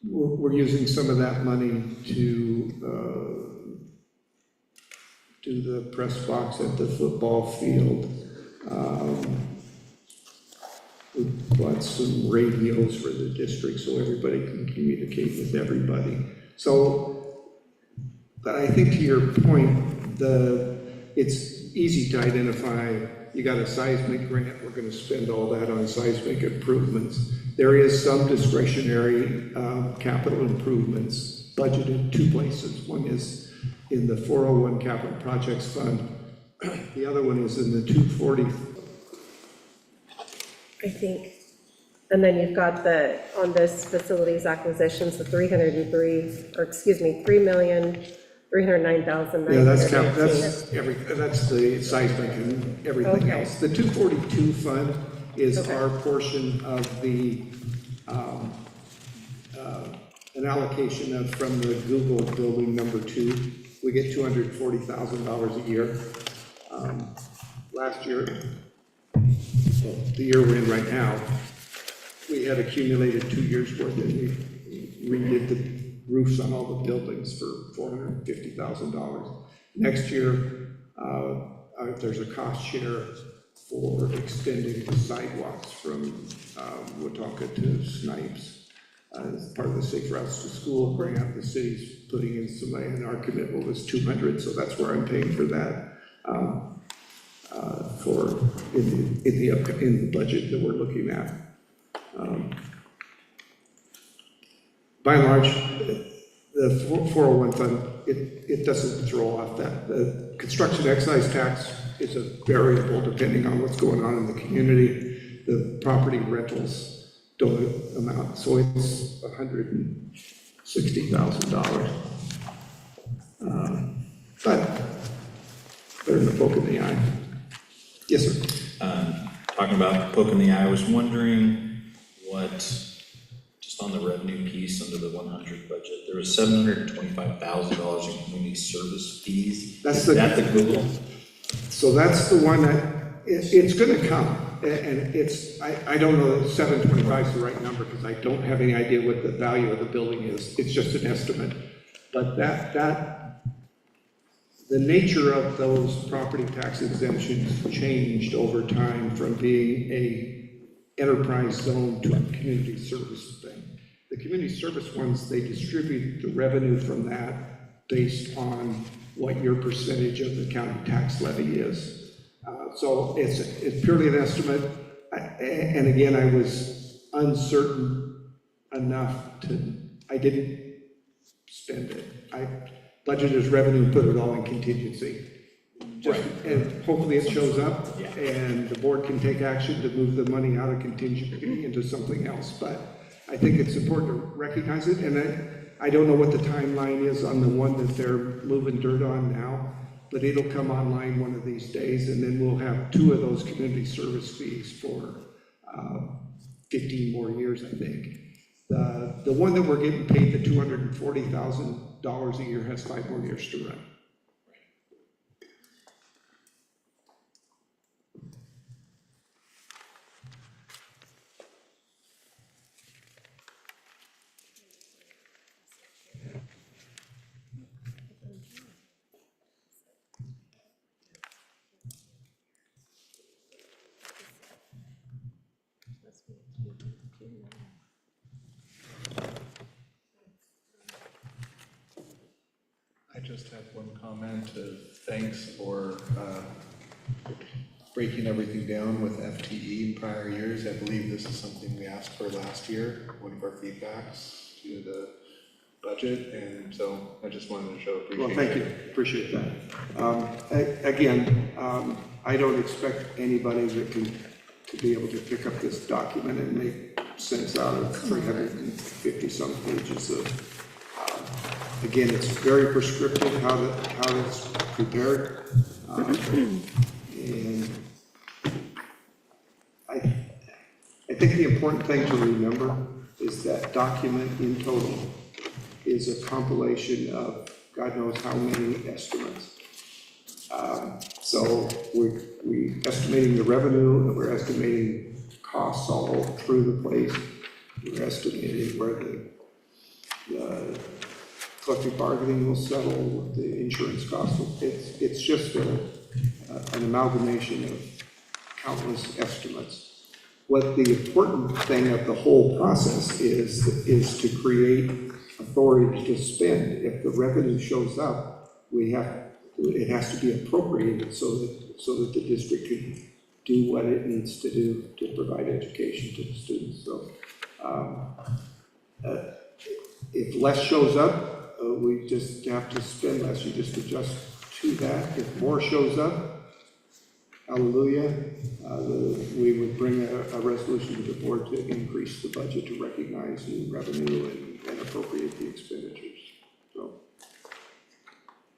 we're using some of that money to do the press box at the football field. We bought some radios for the district so everybody can communicate with everybody. But I think to your point, it's easy to identify, you got a seismic grant, we're going to spend all that on seismic improvements. There is some discretionary capital improvements, budgeted two places. One is in the 401 Capital Projects Fund. The other one is in the 240. I think. And then you've got the, on this facilities acquisitions, the 3,309,918. Yeah, that's the seismic and everything Okay. else. The 242 fund is Okay. our portion of the, an allocation from the Google building number 2. We get $240,000 a year. Last year, well, the year we're in right now, we had accumulated 2 years' worth, and we redid the roofs on all the buildings for $450,000. Next year, there's a cost share for extending the sidewalks from Watauga to Snipes. As part of the Safe Routes to School grant, the city's putting in some money, and our commitment was 200, so that's where I'm paying for that. In the budget that we're looking at. By and large, the 401 fund, it doesn't throw off that. The construction excise tax is a variable depending on what's going on in the community. The property rentals don't amount, so it's $160,000. But better than a poke in the eye. Yes, sir. Talking about poking the eye, I was wondering what, just on the revenue piece under the 100 budget, there was $725,000 in community service fees. That's Is that the Google? So that's the one that, it's gonna come, and it's, I don't know that 725 is the right number, because I don't have any idea what the value of the building is, it's just an estimate. But the nature of those property tax exemptions changed over time from being a enterprise zone to a community service thing. The community service ones, they distribute the revenue from that based on what your percentage of the county tax levy is. So it's purely an estimate. And again, I was uncertain enough I didn't spend it. I budgeted as revenue, put it all in contingency. Just, and hopefully it shows up, and the board can take action to move the money out of contingency into something else. But I think it's important to recognize it, and I don't know what the timeline is on the one that they're moving dirt on now, but it'll come online one of these days, and then we'll have 2 of those community service fees for 15 more years, I think. The one that we're getting paid, the $240,000 a year, has 5 more years to run. I just have one comment of thanks for breaking everything down with FTE in prior years. I believe this is something we asked for last year, one of our feedbacks to the budget, and so I just wanted to show appreciation. Well, thank you, appreciate that. Again, I don't expect anybody to be able to pick up this document and make sense out of 350 some pages of. Again, it's very prescriptive how it's prepared, and I think the important thing to remember is that document in total is a compilation of God knows how many estimates. So we're estimating the revenue, and we're estimating costs all through the place. We're estimating where the collective bargaining will settle, what the insurance costs will, it's just an amalgamation of countless estimates. What the important thing of the whole process is to create authority to spend. If the revenue shows up, it has to be appropriated so that the district can do what it needs to do to provide education to the students. So if less shows up, we just have to spend less, you just adjust to that. If more shows up, hallelujah, we would bring a resolution to the board to increase the budget to recognize new revenue and appropriate the expenditures. So,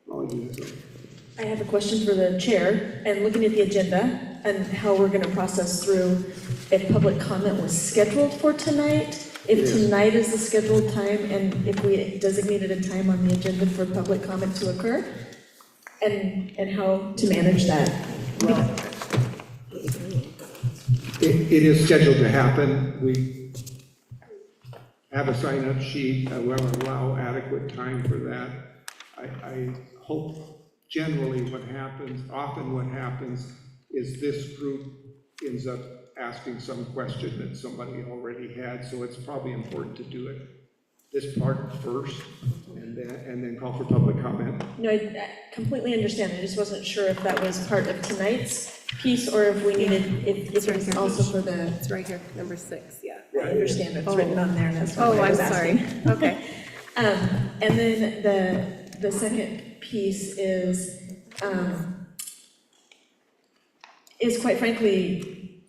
all you have to. I have a question for the chair, and looking at the agenda and how we're gonna process through if public comment was scheduled for tonight, if Yes. tonight is the scheduled time, and if we designated a time on the agenda for public comment to occur, and how to manage that. Well, it is scheduled to happen. We have a sign-up sheet. We'll allow adequate time for that. I hope generally often what happens is this group ends up asking some question that somebody already had, so it's probably important to do it this part first, and then call for public comment. No, I completely understand, I just wasn't sure if that was part of tonight's piece, or if we needed, if it was also for the, It's right here, number 6, yeah. I understand it's written on there, that's Oh, what I I'm was sorry. asking. Okay. And then the second piece is quite frankly,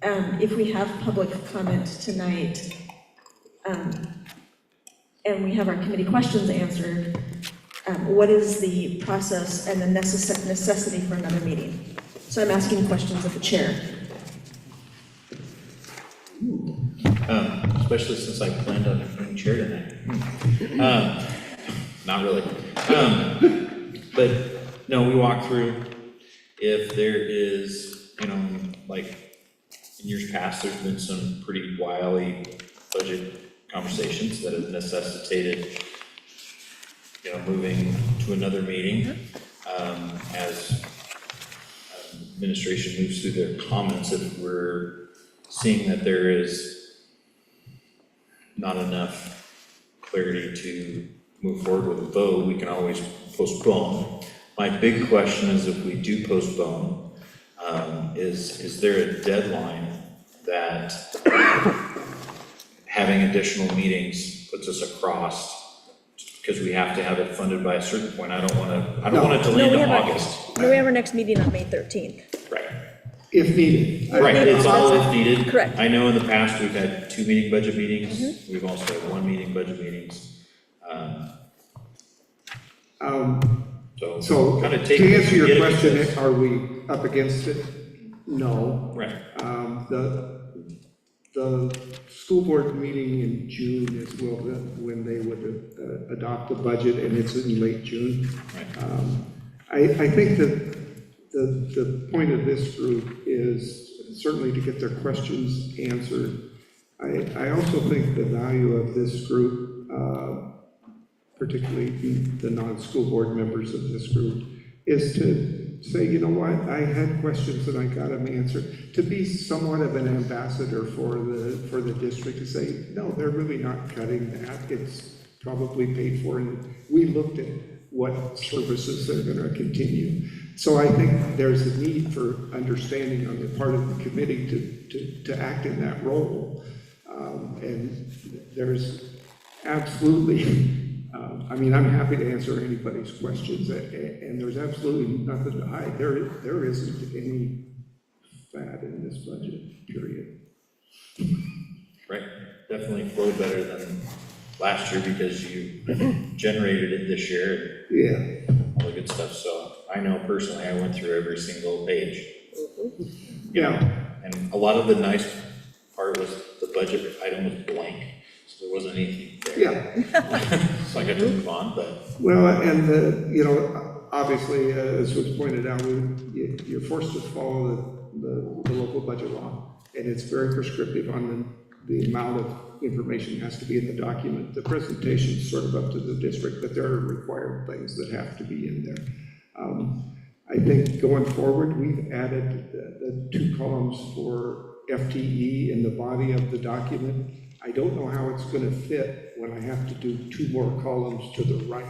if we have public comment tonight, and we have our committee questions answered, what is the process and the necessity for another meeting? So I'm asking questions of the chair. Especially since I planned on being chair tonight. Not really. But, no, we walk through. If there is, like, in years past, there's been some pretty wily budget conversations that have necessitated, moving to another meeting. As administration moves through their comments, if we're seeing that there is not enough clarity to move forward with a vote, we can always postpone. My big question is, if we do postpone, is there a deadline that having additional meetings puts us across? Because we have to have it funded by a certain point. I don't want to delay into August. No, we have our next meeting on May 13th. Right. If needed. Right, it's all if needed. Correct. I know in the past, we've had 2 meeting budget meetings. We've also had 1 meeting budget meetings. So, kind of to take. answer your get it question, because- are we up against it? No. Right. The school board meeting in June is when they would adopt the budget, and it's in late June. Right. I think that the point of this group is certainly to get their questions answered. I also think the value of this group, particularly the non-school board members of this group, is to say, you know what, I had questions and I got them answered. To be somewhat of an ambassador for the district, to say, no, they're really not cutting that. It's probably paid for, and we looked at what services they're going to continue. So I think there's a need for understanding on the part of the committee to act in that role. And there's absolutely, I'm happy to answer anybody's questions, and there's absolutely nothing to hide. There isn't any fat in this budget, period. Right, definitely flowed better than last year because you generated it this year. Yeah. All the good stuff, so I know personally, I went through every single page. And a lot of the nice part was the budget item was blank, so there wasn't anything there. Yeah. So I got to move on, but. Well, and obviously, as was pointed out, you're forced to follow the local budget law, and it's very prescriptive on the amount of information has to be in the document. The presentation is sort of up to the district, but there are required things that have to be in there. I think going forward, we've added the 2 columns for FTE in the body of the document. I don't know how it's going to fit when I have to do 2 more columns to the right.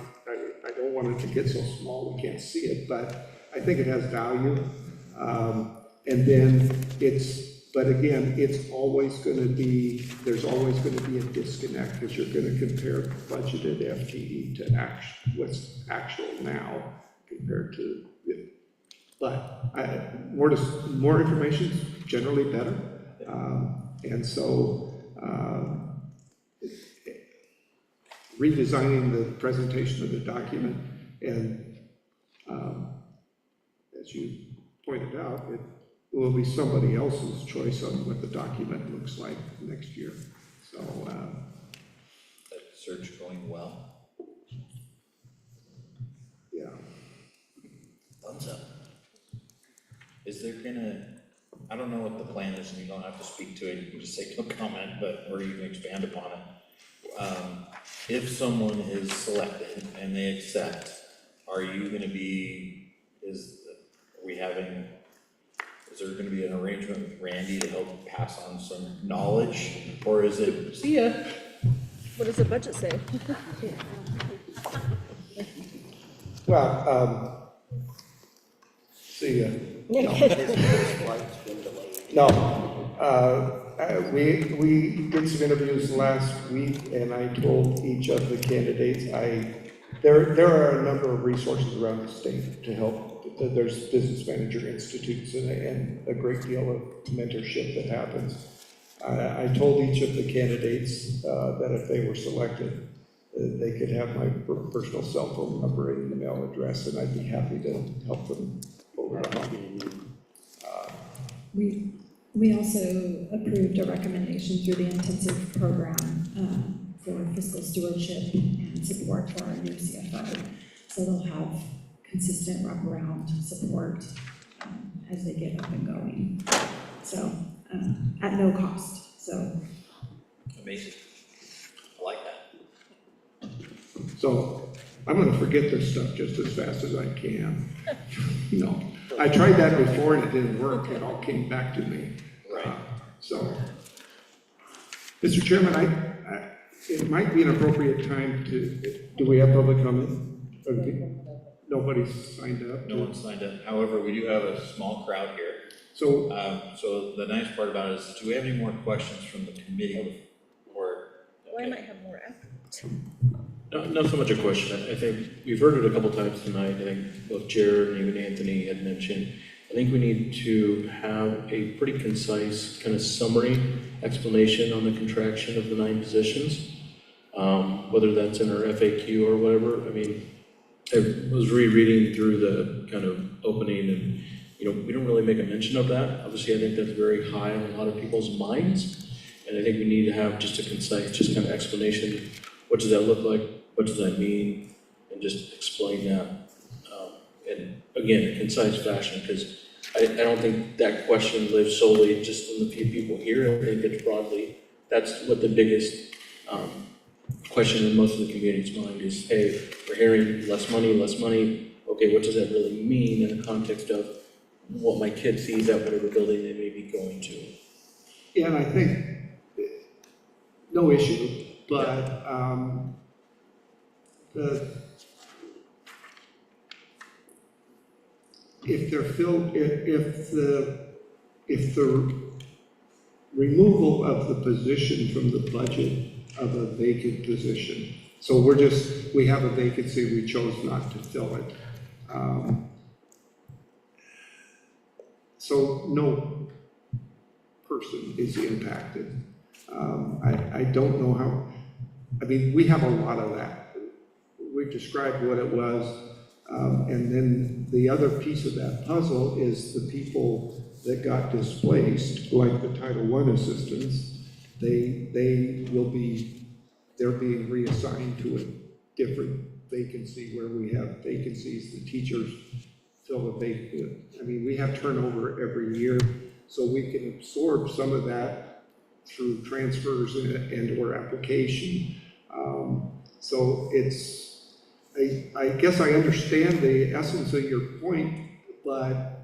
I don't want it to get so small we can't see it, but I think it has value. And then it's But again, it's always gonna be, there's always gonna be a disconnect, because you're gonna compare budgeted FTE to what's actual now compared to, but more information is generally better. And so, redesigning the presentation of the document, and as you pointed out, it will be somebody else's choice on what the document looks like next year. So, That search going well? yeah. Thumbs up. Is there gonna, I don't know what the plan is, and you don't have to speak to it, you can just say no comment, but, or you can expand upon it. If someone is selected and they accept, are you gonna be, is there gonna be an arrangement with Randy to help pass on some knowledge? Or is it, see ya? What does the budget say? Well, see ya. No, we did some interviews last week, and I told each of the candidates, there are a number of resources around the state to help. There's business manager institutes and a great deal of mentorship that happens. I told each of the candidates that if they were selected, they could have my personal cell phone number and email address, and I'd be happy to help them over the hump. We also approved a recommendation through the intensive program for fiscal stewardship and support for our new CFO. So they'll have consistent wraparound support as they get up and going. So at no cost. So Amazing. I like that. So I'm gonna forget this stuff just as fast as I can. I tried that before and it didn't work, it all came back to me. Right. So, Mr. Chairman, it might be an appropriate time do we have public comment? Nobody's signed up? No one signed up. However, we do have a small crowd here. So, so the nice part about it is, do we have any more questions from the committee? Or Well, I might have more after. Not so much a question. I think we've heard it a couple times tonight. I think both Jared and even Anthony had mentioned. I think we need to have a pretty concise kind of summary explanation on the contraction of the 9 positions, whether that's in our FAQ or whatever. I mean, I was rereading through the kind of opening, and we don't really make a mention of that. Obviously, I think that's very high on a lot of people's minds, and I think we need to have just a concise, just kind of explanation. What does that look like? What does that mean? And just explain that in, again, a concise fashion, because I don't think that question lives solely just in the few people here. I think it's broadly, that's what the biggest question in most of the community's mind is, hey, we're hearing less money. Okay, what does that really mean in the context of what my kid sees at whatever building they may be going to? yeah, and I think, no issue, but if the removal of the position from the budget of a vacant position, so we have a vacancy, we chose not to fill it. So no person is impacted. I don't know how, we have a lot of that. We've described what it was, and then the other piece of that puzzle is the people that got displaced, like the Title I assistants, they're being reassigned to a different vacancy where we have vacancies, the teachers fill the vacancy. We have turnover every year, so we can absorb some of that through transfers and or application. So I guess I understand the essence of your point, but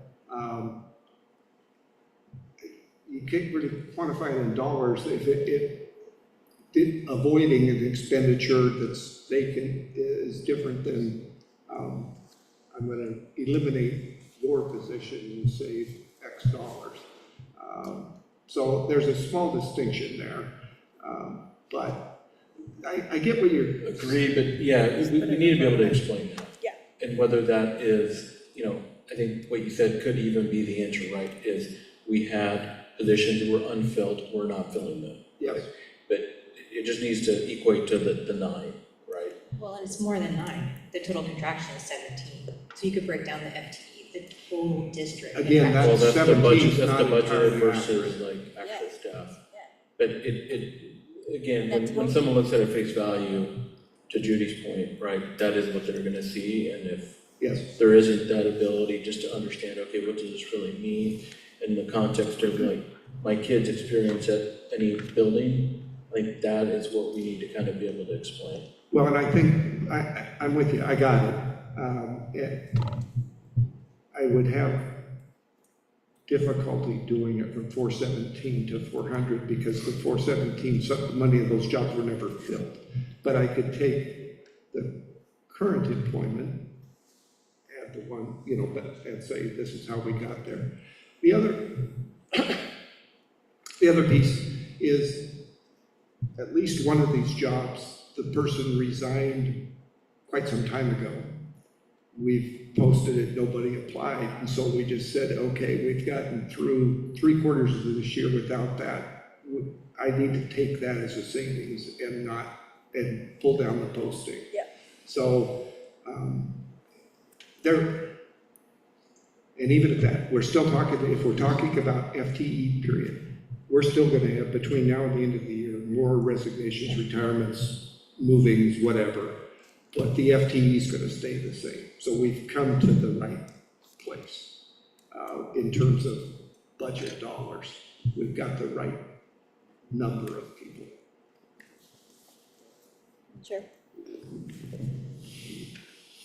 you can't really quantify it in dollars. If avoiding an expenditure that's vacant is different than I'm going to eliminate your position and save X dollars. So there's a small distinction there, but I get what you're. Agree, but yeah, we need to be able to explain that. Yeah. And whether that is, I think what you said could even be the answer, right? Is we had positions that were unfilled, we're not filling them. Yes. But it just needs to equate to the 9, right? Well, and it's more than 9. The total contraction is 17. So you could break down the FTE, the total district. Again, Well, that's that's the budget, 17's that's not the budget entirely versus accurate. like actual Yeah. staff. Yeah. But it, again, That's when what- someone looks at a face value, to Judy's point, right, that is what they're gonna see, and if Yes, there isn't that ability just to understand, okay, what does this really mean in the context of like my kid's experience at any building, like that is what we need to kind of be able to explain. well, and I think, I'm with you, I got it. I would have difficulty doing it from 417 to 400 because the 417, many of those jobs were never filled. But I could take the current employment, add the one, and say this is how we got there. The other piece is at least one of these jobs, the person resigned quite some time ago. We've posted it, nobody applied, and so we just said, okay, we've gotten through 3/4 of this year without that. I need to take that as a savings and pull down the posting. Yeah. So, and even at that, we're still talking, if we're talking about FTE period, we're still gonna have, between now and the end of the year, more resignations, retirements, movings, whatever. But the FTE is gonna stay the same. So we've come to the right place, in terms of budget dollars. We've got the right number of people. Sure.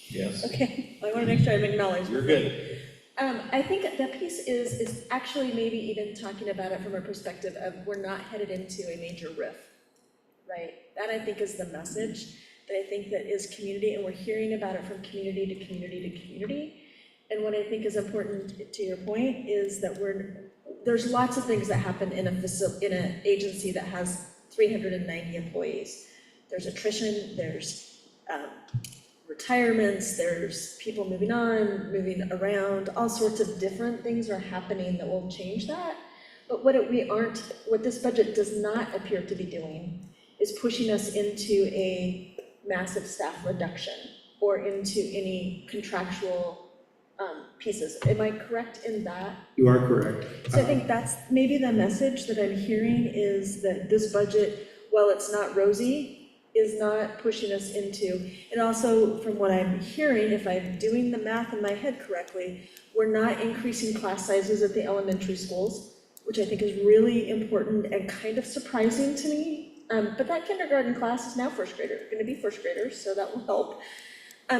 Yes. Okay, I want to make sure I'm acknowledged. You're good. I think that piece is actually maybe even talking about it from a perspective of we're not headed into a major riff, right? That I think is the message that I think that is community, and we're hearing about it from community to community to community. And what I think is important, to your point, is that there's lots of things that happen in an agency that has 390 employees. There's attrition, there's retirements, there's people moving on, moving around, all sorts of different things are happening that will change that. But what this budget does not appear to be doing is pushing us into a massive staff reduction or into any contractual pieces. Am I correct in that? You are correct. So I think that's maybe the message that I'm hearing is that this budget, while it's not rosy, is not pushing us into, and also from what I'm hearing, if I'm doing the math in my head correctly, we're not increasing class sizes at the elementary schools, which I think is really important and kind of surprising to me. But that kindergarten class is now going to be first graders, so that will help.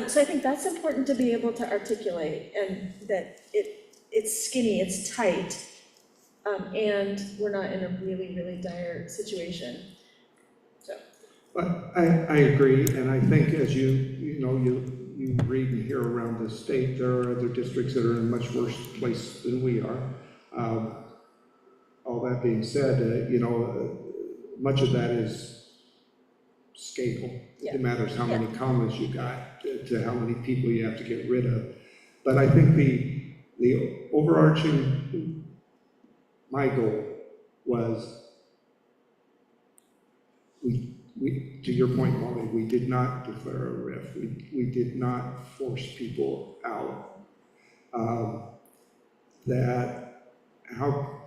So I think that's important to be able to articulate, and that it's skinny, it's tight, and we're not in a really, really dire situation. So. But I agree, and I think as you read and hear around the state, there are other districts that are in a much worse place than we are. All that being said, much of that is scale. Yeah. It matters how many commas you got to how many people you have to get rid of. But I think the overarching, my goal was to your point, Molly, we did not declare a RIF. We did not force people out. How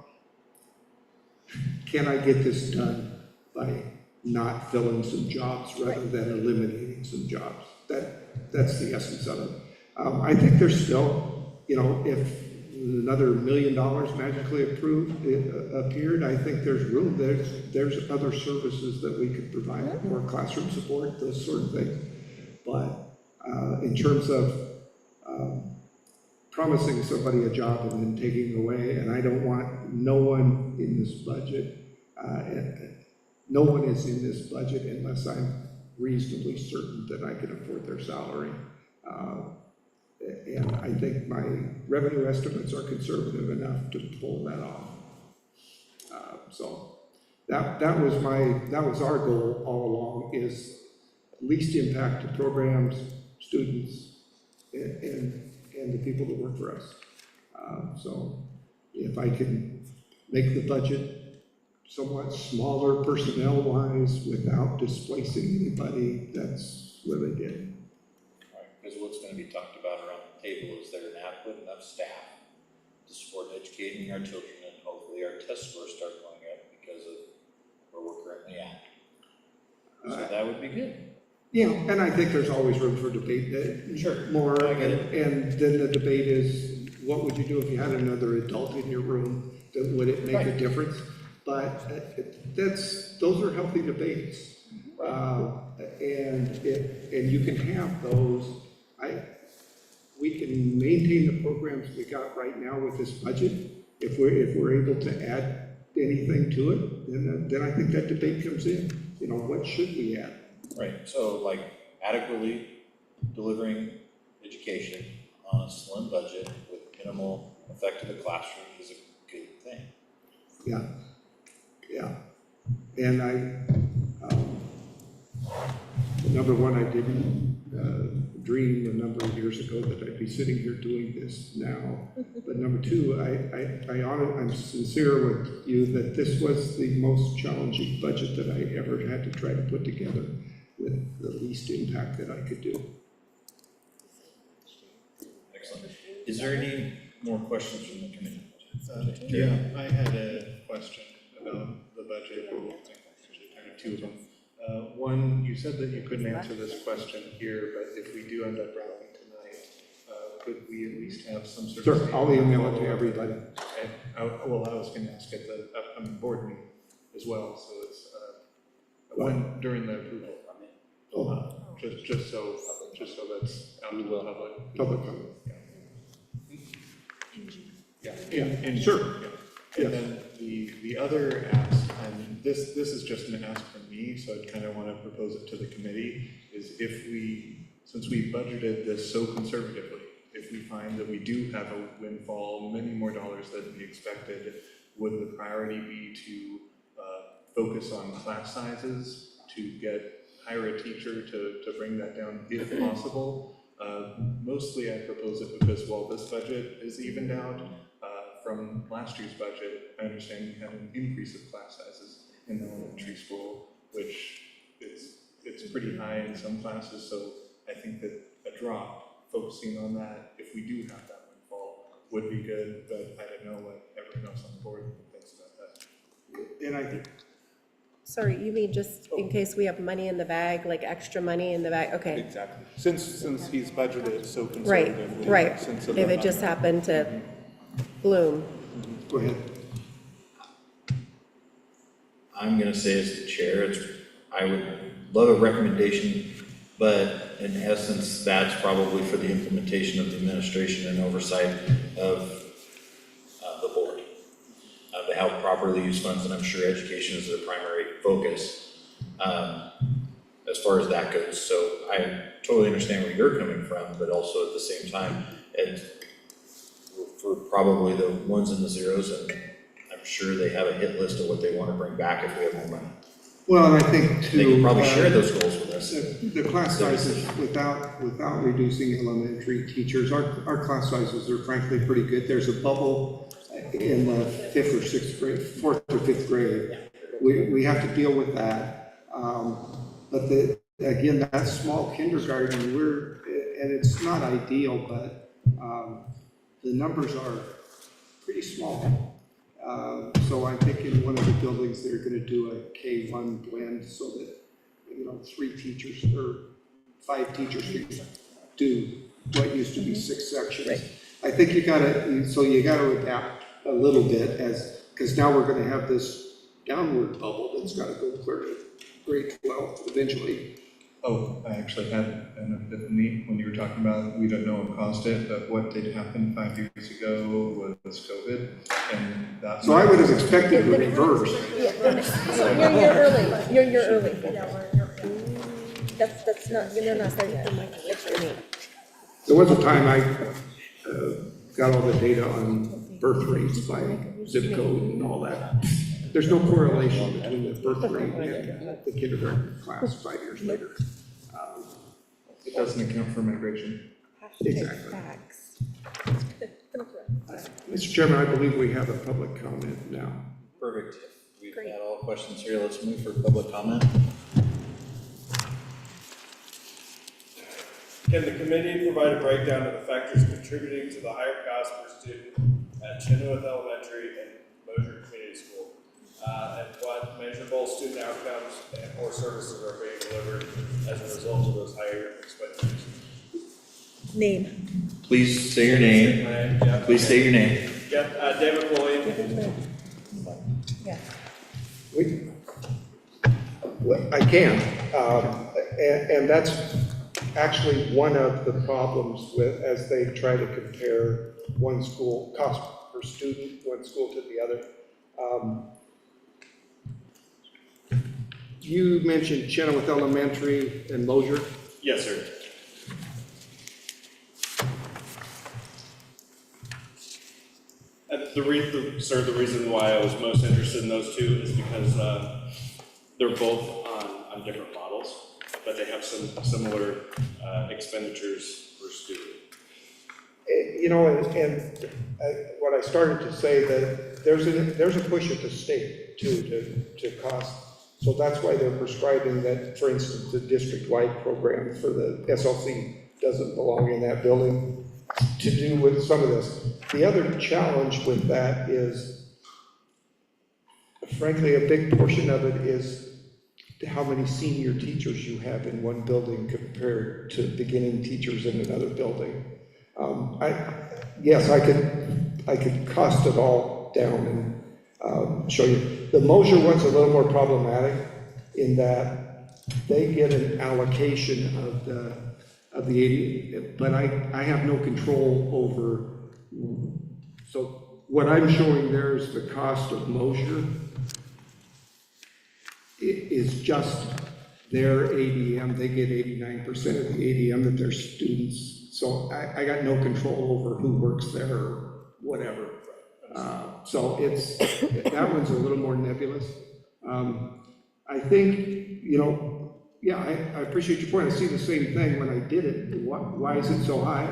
can I get this done by not filling some jobs rather than eliminating some jobs? That's the essence of it. I think there's still, if another $1 million magically appeared, I think there's room. There's other services that we could provide, more classroom support, those sort of things. But in terms of promising somebody a job and then taking away, and I don't want no one in this budget, no one is in this budget unless I'm reasonably certain that I can afford their salary. And I think my revenue estimates are conservative enough to pull that off. So that was our goal all along, is least impact to programs, students, and the people that work for us. So if I can make the budget somewhat smaller personnel-wise without displacing anybody, that's what I did. Right, because what's gonna be talked about around the table is there an adequate enough staff to support educating our children, and hopefully our test scores start going up because of where we're currently at. So that would be good. Yeah, and I think there's always room for debate more, I get it. and then the debate is, what would you do if you had another adult in your room? Would it make a difference? But those are healthy debates. And you can have those. We can maintain the programs we got right now with this budget. If we're able to add anything to it, then I think that debate comes in. You know, what should we add? Right, so like adequately delivering education on a slim budget with minimal effect to the classroom is a good thing. Yeah, yeah. And number one, I didn't dream a number of years ago that I'd be sitting here doing this now. But number two, I'm sincere with you that this was the most challenging budget that I ever had to try to put together with the least impact that I could do. Excellent. Is there any more questions from the committee? Yeah, I had a question about the budget, actually kind of two of them. One, you said that you couldn't answer this question here, but if we do end up wrapping tonight, could we at least have some sort of... Sure, I'll email it to everybody. Okay. Well, I was going to ask at the upcoming board meeting as well, so it's when during the approval. Just so that's out to the public. Public comment. Yeah. Sure. Yeah. And then the other ask, and this is just an ask from me, so I'd kind of want to propose it to the committee, is since we budgeted this so conservatively, if we find that we do have a windfall, many more dollars than we expected, would the priority be to focus on class sizes, to hire a teacher to bring that down if possible? Mostly I propose it because while this budget is evened out from last year's budget, I understand we had an increase of class sizes in the elementary school, which it's pretty high in some classes, so I think that a drop, focusing on that, if we do have that windfall, would be good, but I don't know what everyone else on the board thinks about that. And I think... Sorry, you mean just in case we have money in the bag, like extra money in the bag? Okay. Exactly. Since he's budgeted so Right, conservatively. right. If it just happened to bloom. Go ahead. I'm gonna say as the chair, I would love a recommendation, but in essence, that's probably for the implementation of the administration and oversight of the board. They help properly use funds, and I'm sure education is their primary focus as far as that goes. So I totally understand where you're coming from, but also at the same time, and for probably the ones and the zeros, and I'm sure they have a hit list of what they want to bring back if we have more money. Well, and I think too... They can probably share those goals with us. The class sizes, without reducing elementary teachers, our class sizes are frankly pretty good. There's a bubble in the 5th or 6th grade, 4th or 5th grade. We have to deal with that. But again, that small kindergarten, and it's not ideal, but the numbers are pretty small. So I think in one of the buildings, they're going to do a K-1 blend so that, 3 teachers or 5 teachers can do what used to be 6 sections. Right. I think you got to adapt a little bit because now we're going to have this downward bubble that's got to go clear to grade 12 eventually. Oh, I actually had an epiphany when you were talking about, we don't know what caused it, but what did happen 5 years ago was COVID, and that... So I would have expected the reverse. You're early. You're early. That's not, you're not starting that. There was a time I got all the data on birth rates by zip code and all that. there's no correlation between the birth rate and the kindergarten class 5 years later. It doesn't account for migration. Exactly. Facts. Mr. Chairman, I believe we have a public comment now. Perfect. We've had all questions here. Let's move for public comment. Can the committee provide a breakdown of the factors contributing to the higher cost per student at Chenoweth Elementary and Mosier Community School? And what measurable student outcomes or services are being delivered as a result of those higher expenditures? Name. Please say your name. Yeah. Please state your name. Yeah, David Floyd. Yeah. I can, and that's actually one of the problems with, as they try to compare one school, cost per student, one school to the other. You mentioned Chenoweth Elementary and Mosier. Yes, sir. The reason why I was most interested in those two is because they're both on different models, but they have some similar expenditures per student. You know, what I started to say, that there's a push at the state too to cost. So that's why they're prescribing that, for instance, the district-wide program for the SLC doesn't belong in that building to do with some of this. The other challenge with that is, frankly, a big portion of it is how many senior teachers you have in one building compared to beginning teachers in another building. Yes, I could cost it all down and show you. The Mosier one's a little more problematic in that they get an allocation of the 80, but I have no control over. So what I'm showing there is the cost of Mosier. It is just their ADM. They get 89% of the ADM that their students. So I got no control over who works there or whatever. So that one's a little more nebulous. I think, you know, yeah, I appreciate your point. I see the same thing when I did it. Why is it so high?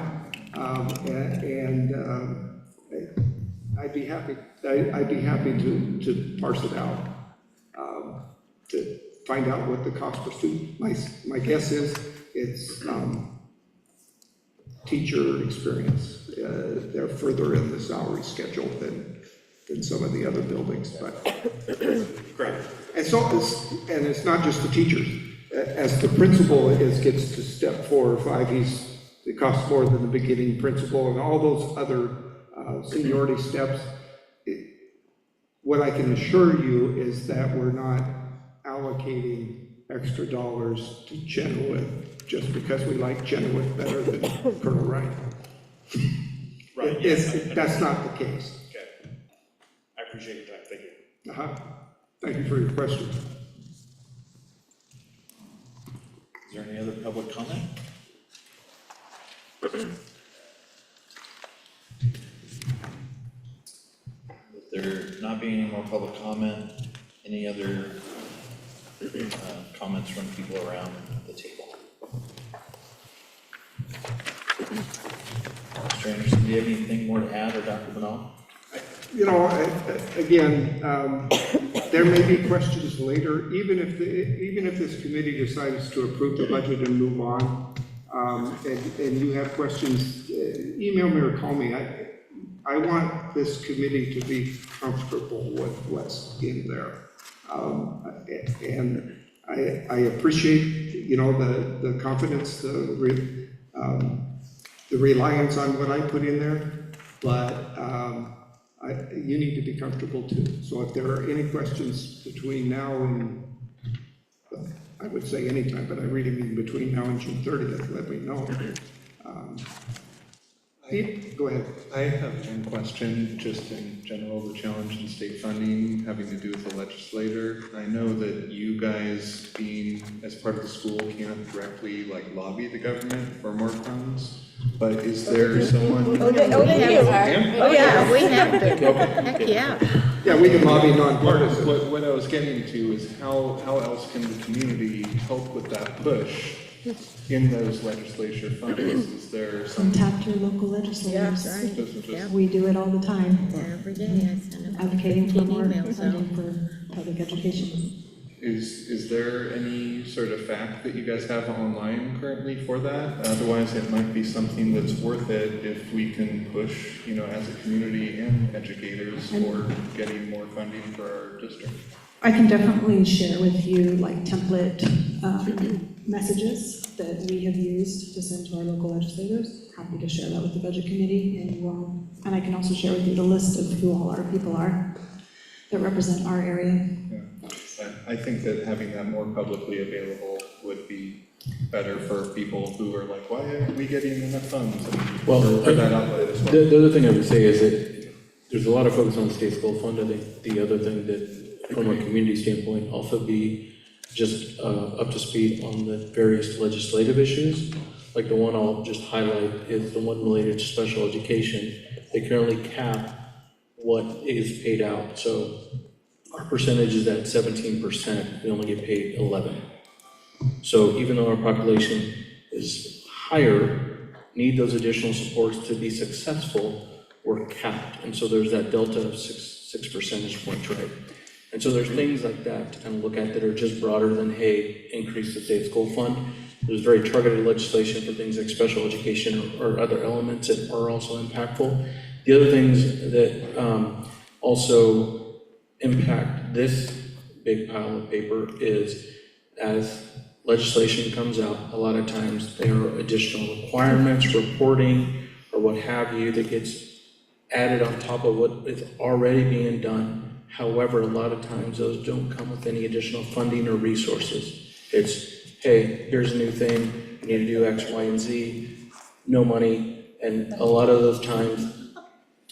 I'd be happy to parse it out, to find out what the cost per student. My guess is it's teacher experience. They're further in the salary schedule than some of the other buildings, but correct. And so it's not just the teachers. As the principal gets to step 4 or 5, it costs more than the beginning principal and all those other seniority steps. What I can assure you is that we're not allocating extra dollars to Chenoweth just because we like Chenoweth better than Colonel Wright. Right. That's not the case. Okay. I appreciate your time. Thank you. Thank you for your question. Is there any other public comment? With there not being any more public comment, any other comments from people around the table? Mr. Anderson, do you have anything more to add, or Dr. Banal? You know, again, there may be questions later, even if this committee decides to approve the budget and move on, and you have questions, email me or call me. I want this committee to be comfortable with what's in there. And I appreciate, you know, the confidence, the reliance on what I put in there, but you need to be comfortable too. So if there are any questions between now and, I would say anytime, but I really mean between now and June 30th, let me know. Pete, go ahead. I have one question, just in general, the challenge in state funding having to do with the legislator. I know that you guys, being as part of the school, can't directly lobby the government for more funds, but is there someone? Oh, yeah. Oh, yeah, we have to. Heck, yeah. Yeah, we can lobby nonpartisan. What I was getting to is how else can the community help with that push in those legislature funds? Is there some? Contact your local legislators. Just- We do it all the time, Every day I send them. advocating for more emails out. funding for public education. Is there any sort of fact that you guys have online currently for that? Otherwise, it might be something that's worth it if we can push, as a community and educators for getting more funding for our district. I can definitely share with you like template messages that we have used to send to our local legislators. Happy to share that with the budget committee and you all. And I can also share with you the list of who all our people are that represent our area. Yeah. I think that having that more publicly available would be better for people who are like, why aren't we getting enough funds? Well, For that outlet as well. The other thing I would say is that there's a lot of focus on the state school fund. I think the other thing that, from a community standpoint, also be just up to speed on the various legislative issues. Like the one I'll just highlight is the one related to special education. They can only cap what is paid out. So our percentage is at 17%, we only get paid 11. So even though our population is higher, need those additional supports to be successful, we're capped. And so there's that delta of six percentage points, right? And so there's things like that to kind of look at that are just broader than, hey, increase the state school fund. There's very targeted legislation for things like special education or other elements that are also impactful. The other things that also impact this big pile of paper is as legislation comes out, a lot of times there are additional requirements, reporting, or what have you that gets added on top of what is already being done. However, a lot of times those don't come with any additional funding or resources. It's, hey, here's a new thing, you need to do X, Y, and Z, no money, and a lot of those times,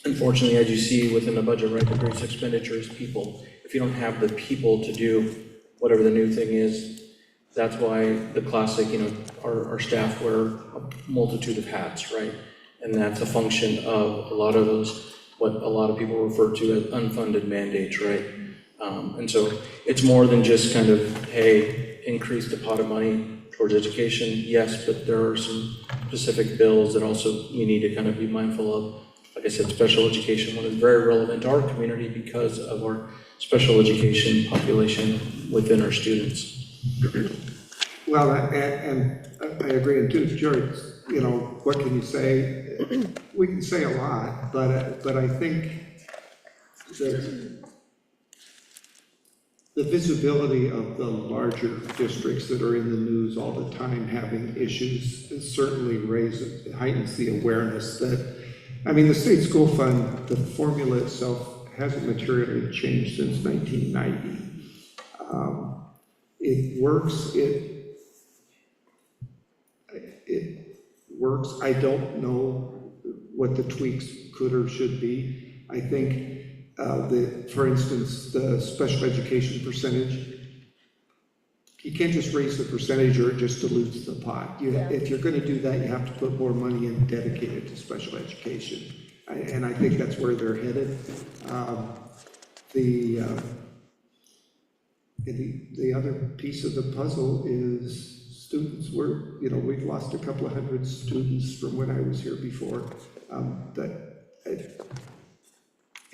unfortunately, as you see within the budget, right, the greatest expenditure is people. If you don't have the people to do whatever the new thing is, that's why the classic, our staff wear a multitude of hats, right? And that's a function of a lot of those, what a lot of people refer to as unfunded mandates, right? And so it's more than just kind of, hey, increase the pot of money towards education, yes, but there are some specific bills that also we need to kind of be mindful of. Like I said, special education one is very relevant to our community because of our special education population within our students. Well, and I agree, and too, Jared, what can you say? We can say a lot, but I think that the visibility of the larger districts that are in the news all the time having issues certainly heightens the awareness that, the state school fund, the formula itself hasn't materially changed since 1990. It works, it works. I don't know what the tweaks could or should be. I think for instance, the special education percentage, you can't just raise the percentage or it just dilutes the pot. If you're going to do that, you have to put more money in dedicated to special education. And I think that's where they're headed. The other piece of the puzzle is students. We've lost a couple of hundred students from when I was here before.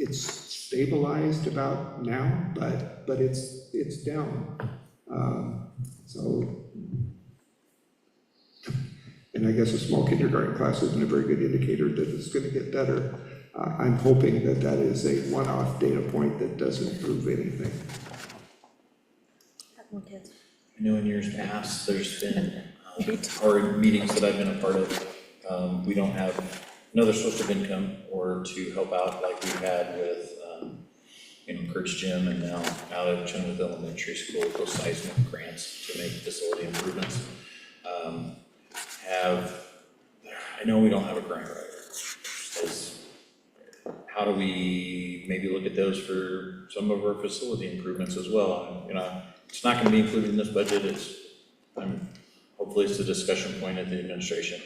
It's stabilized about now, but it's down. And I guess a small kindergarten class isn't a very good indicator that it's going to get better. I'm hoping that is a one-off data point that doesn't prove anything. I know in years past, there's been, or meetings that I've been a part of, we don't have another source of income or to help out like we've had with, Kurt's Gym and now out at Chenoweth Elementary School, those seismic grants to make facility improvements. I know we don't have a grant writer. How do we maybe look at those for some of our facility improvements as well? It's not going to be included in this budget. Hopefully it's a discussion point at the administration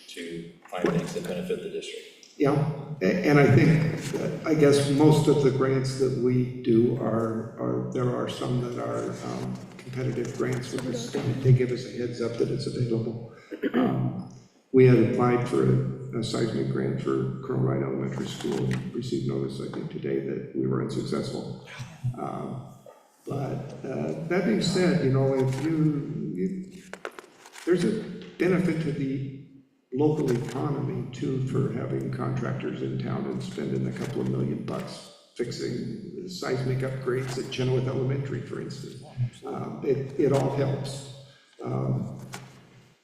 to find things that benefit the district. Yeah, and I think, I guess most of the grants that we do there are some that are competitive grants with the state. They give us a heads up that it's available. We had applied for a seismic grant for Colonel Wright Elementary School and received notice, I think, today that we were unsuccessful. But that being said, you know, if there's a benefit to the local economy too for having contractors in town and spending a couple of $1 million fixing seismic upgrades at Chenoweth Elementary, for instance. It all helps.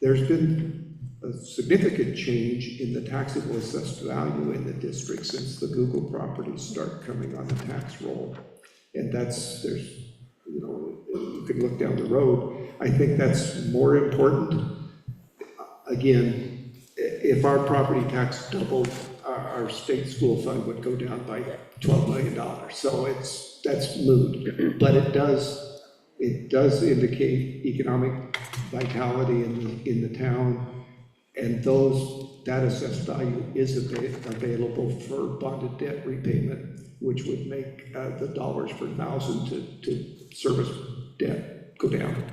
There's been a significant change in the taxable assessed value in the district since the Google properties start coming on the tax roll. And you know, you could look down the road. I think that's more important. Again, if our property tax doubled, our state school fund would go down by $12 million. So that's moot. But it does indicate economic vitality in the town. And that assessed value is available for bonded debt repayment, which would make the dollars per thousand to service debt go down.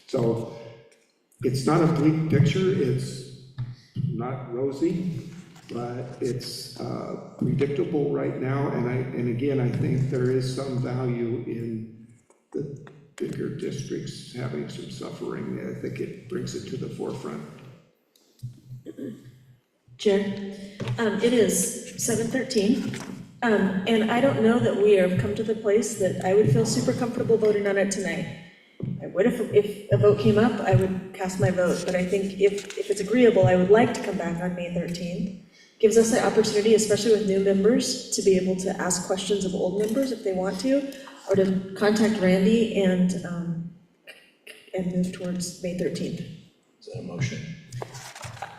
So it's not a bleak picture, it's not rosy, but it's predictable right now. And again, I think there is some value in the bigger districts having some suffering. I think it brings it to the forefront. Chair, it is 7:13, and I don't know that we have come to the place that I would feel super comfortable voting on it tonight. I would if a vote came up, I would cast my vote, but I think if it's agreeable, I would like to come back on May 13th. Gives us the opportunity, especially with new members, to be able to ask questions of old members if they want to, or to contact Randy and move towards May 13th. Is that a motion?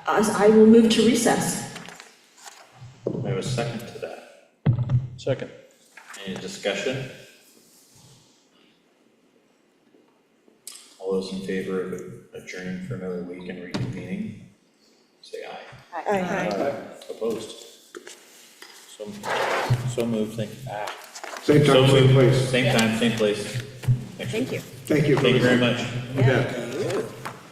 I will move to recess. I have a second to that. Second. Any discussion? All those in favor of adjourning for another week and reconvening, say aye. Aye. Opposed? So moved, thank you. Same time, same place. Same time, same place. Thank you. Thank you. Thank you very much. You bet.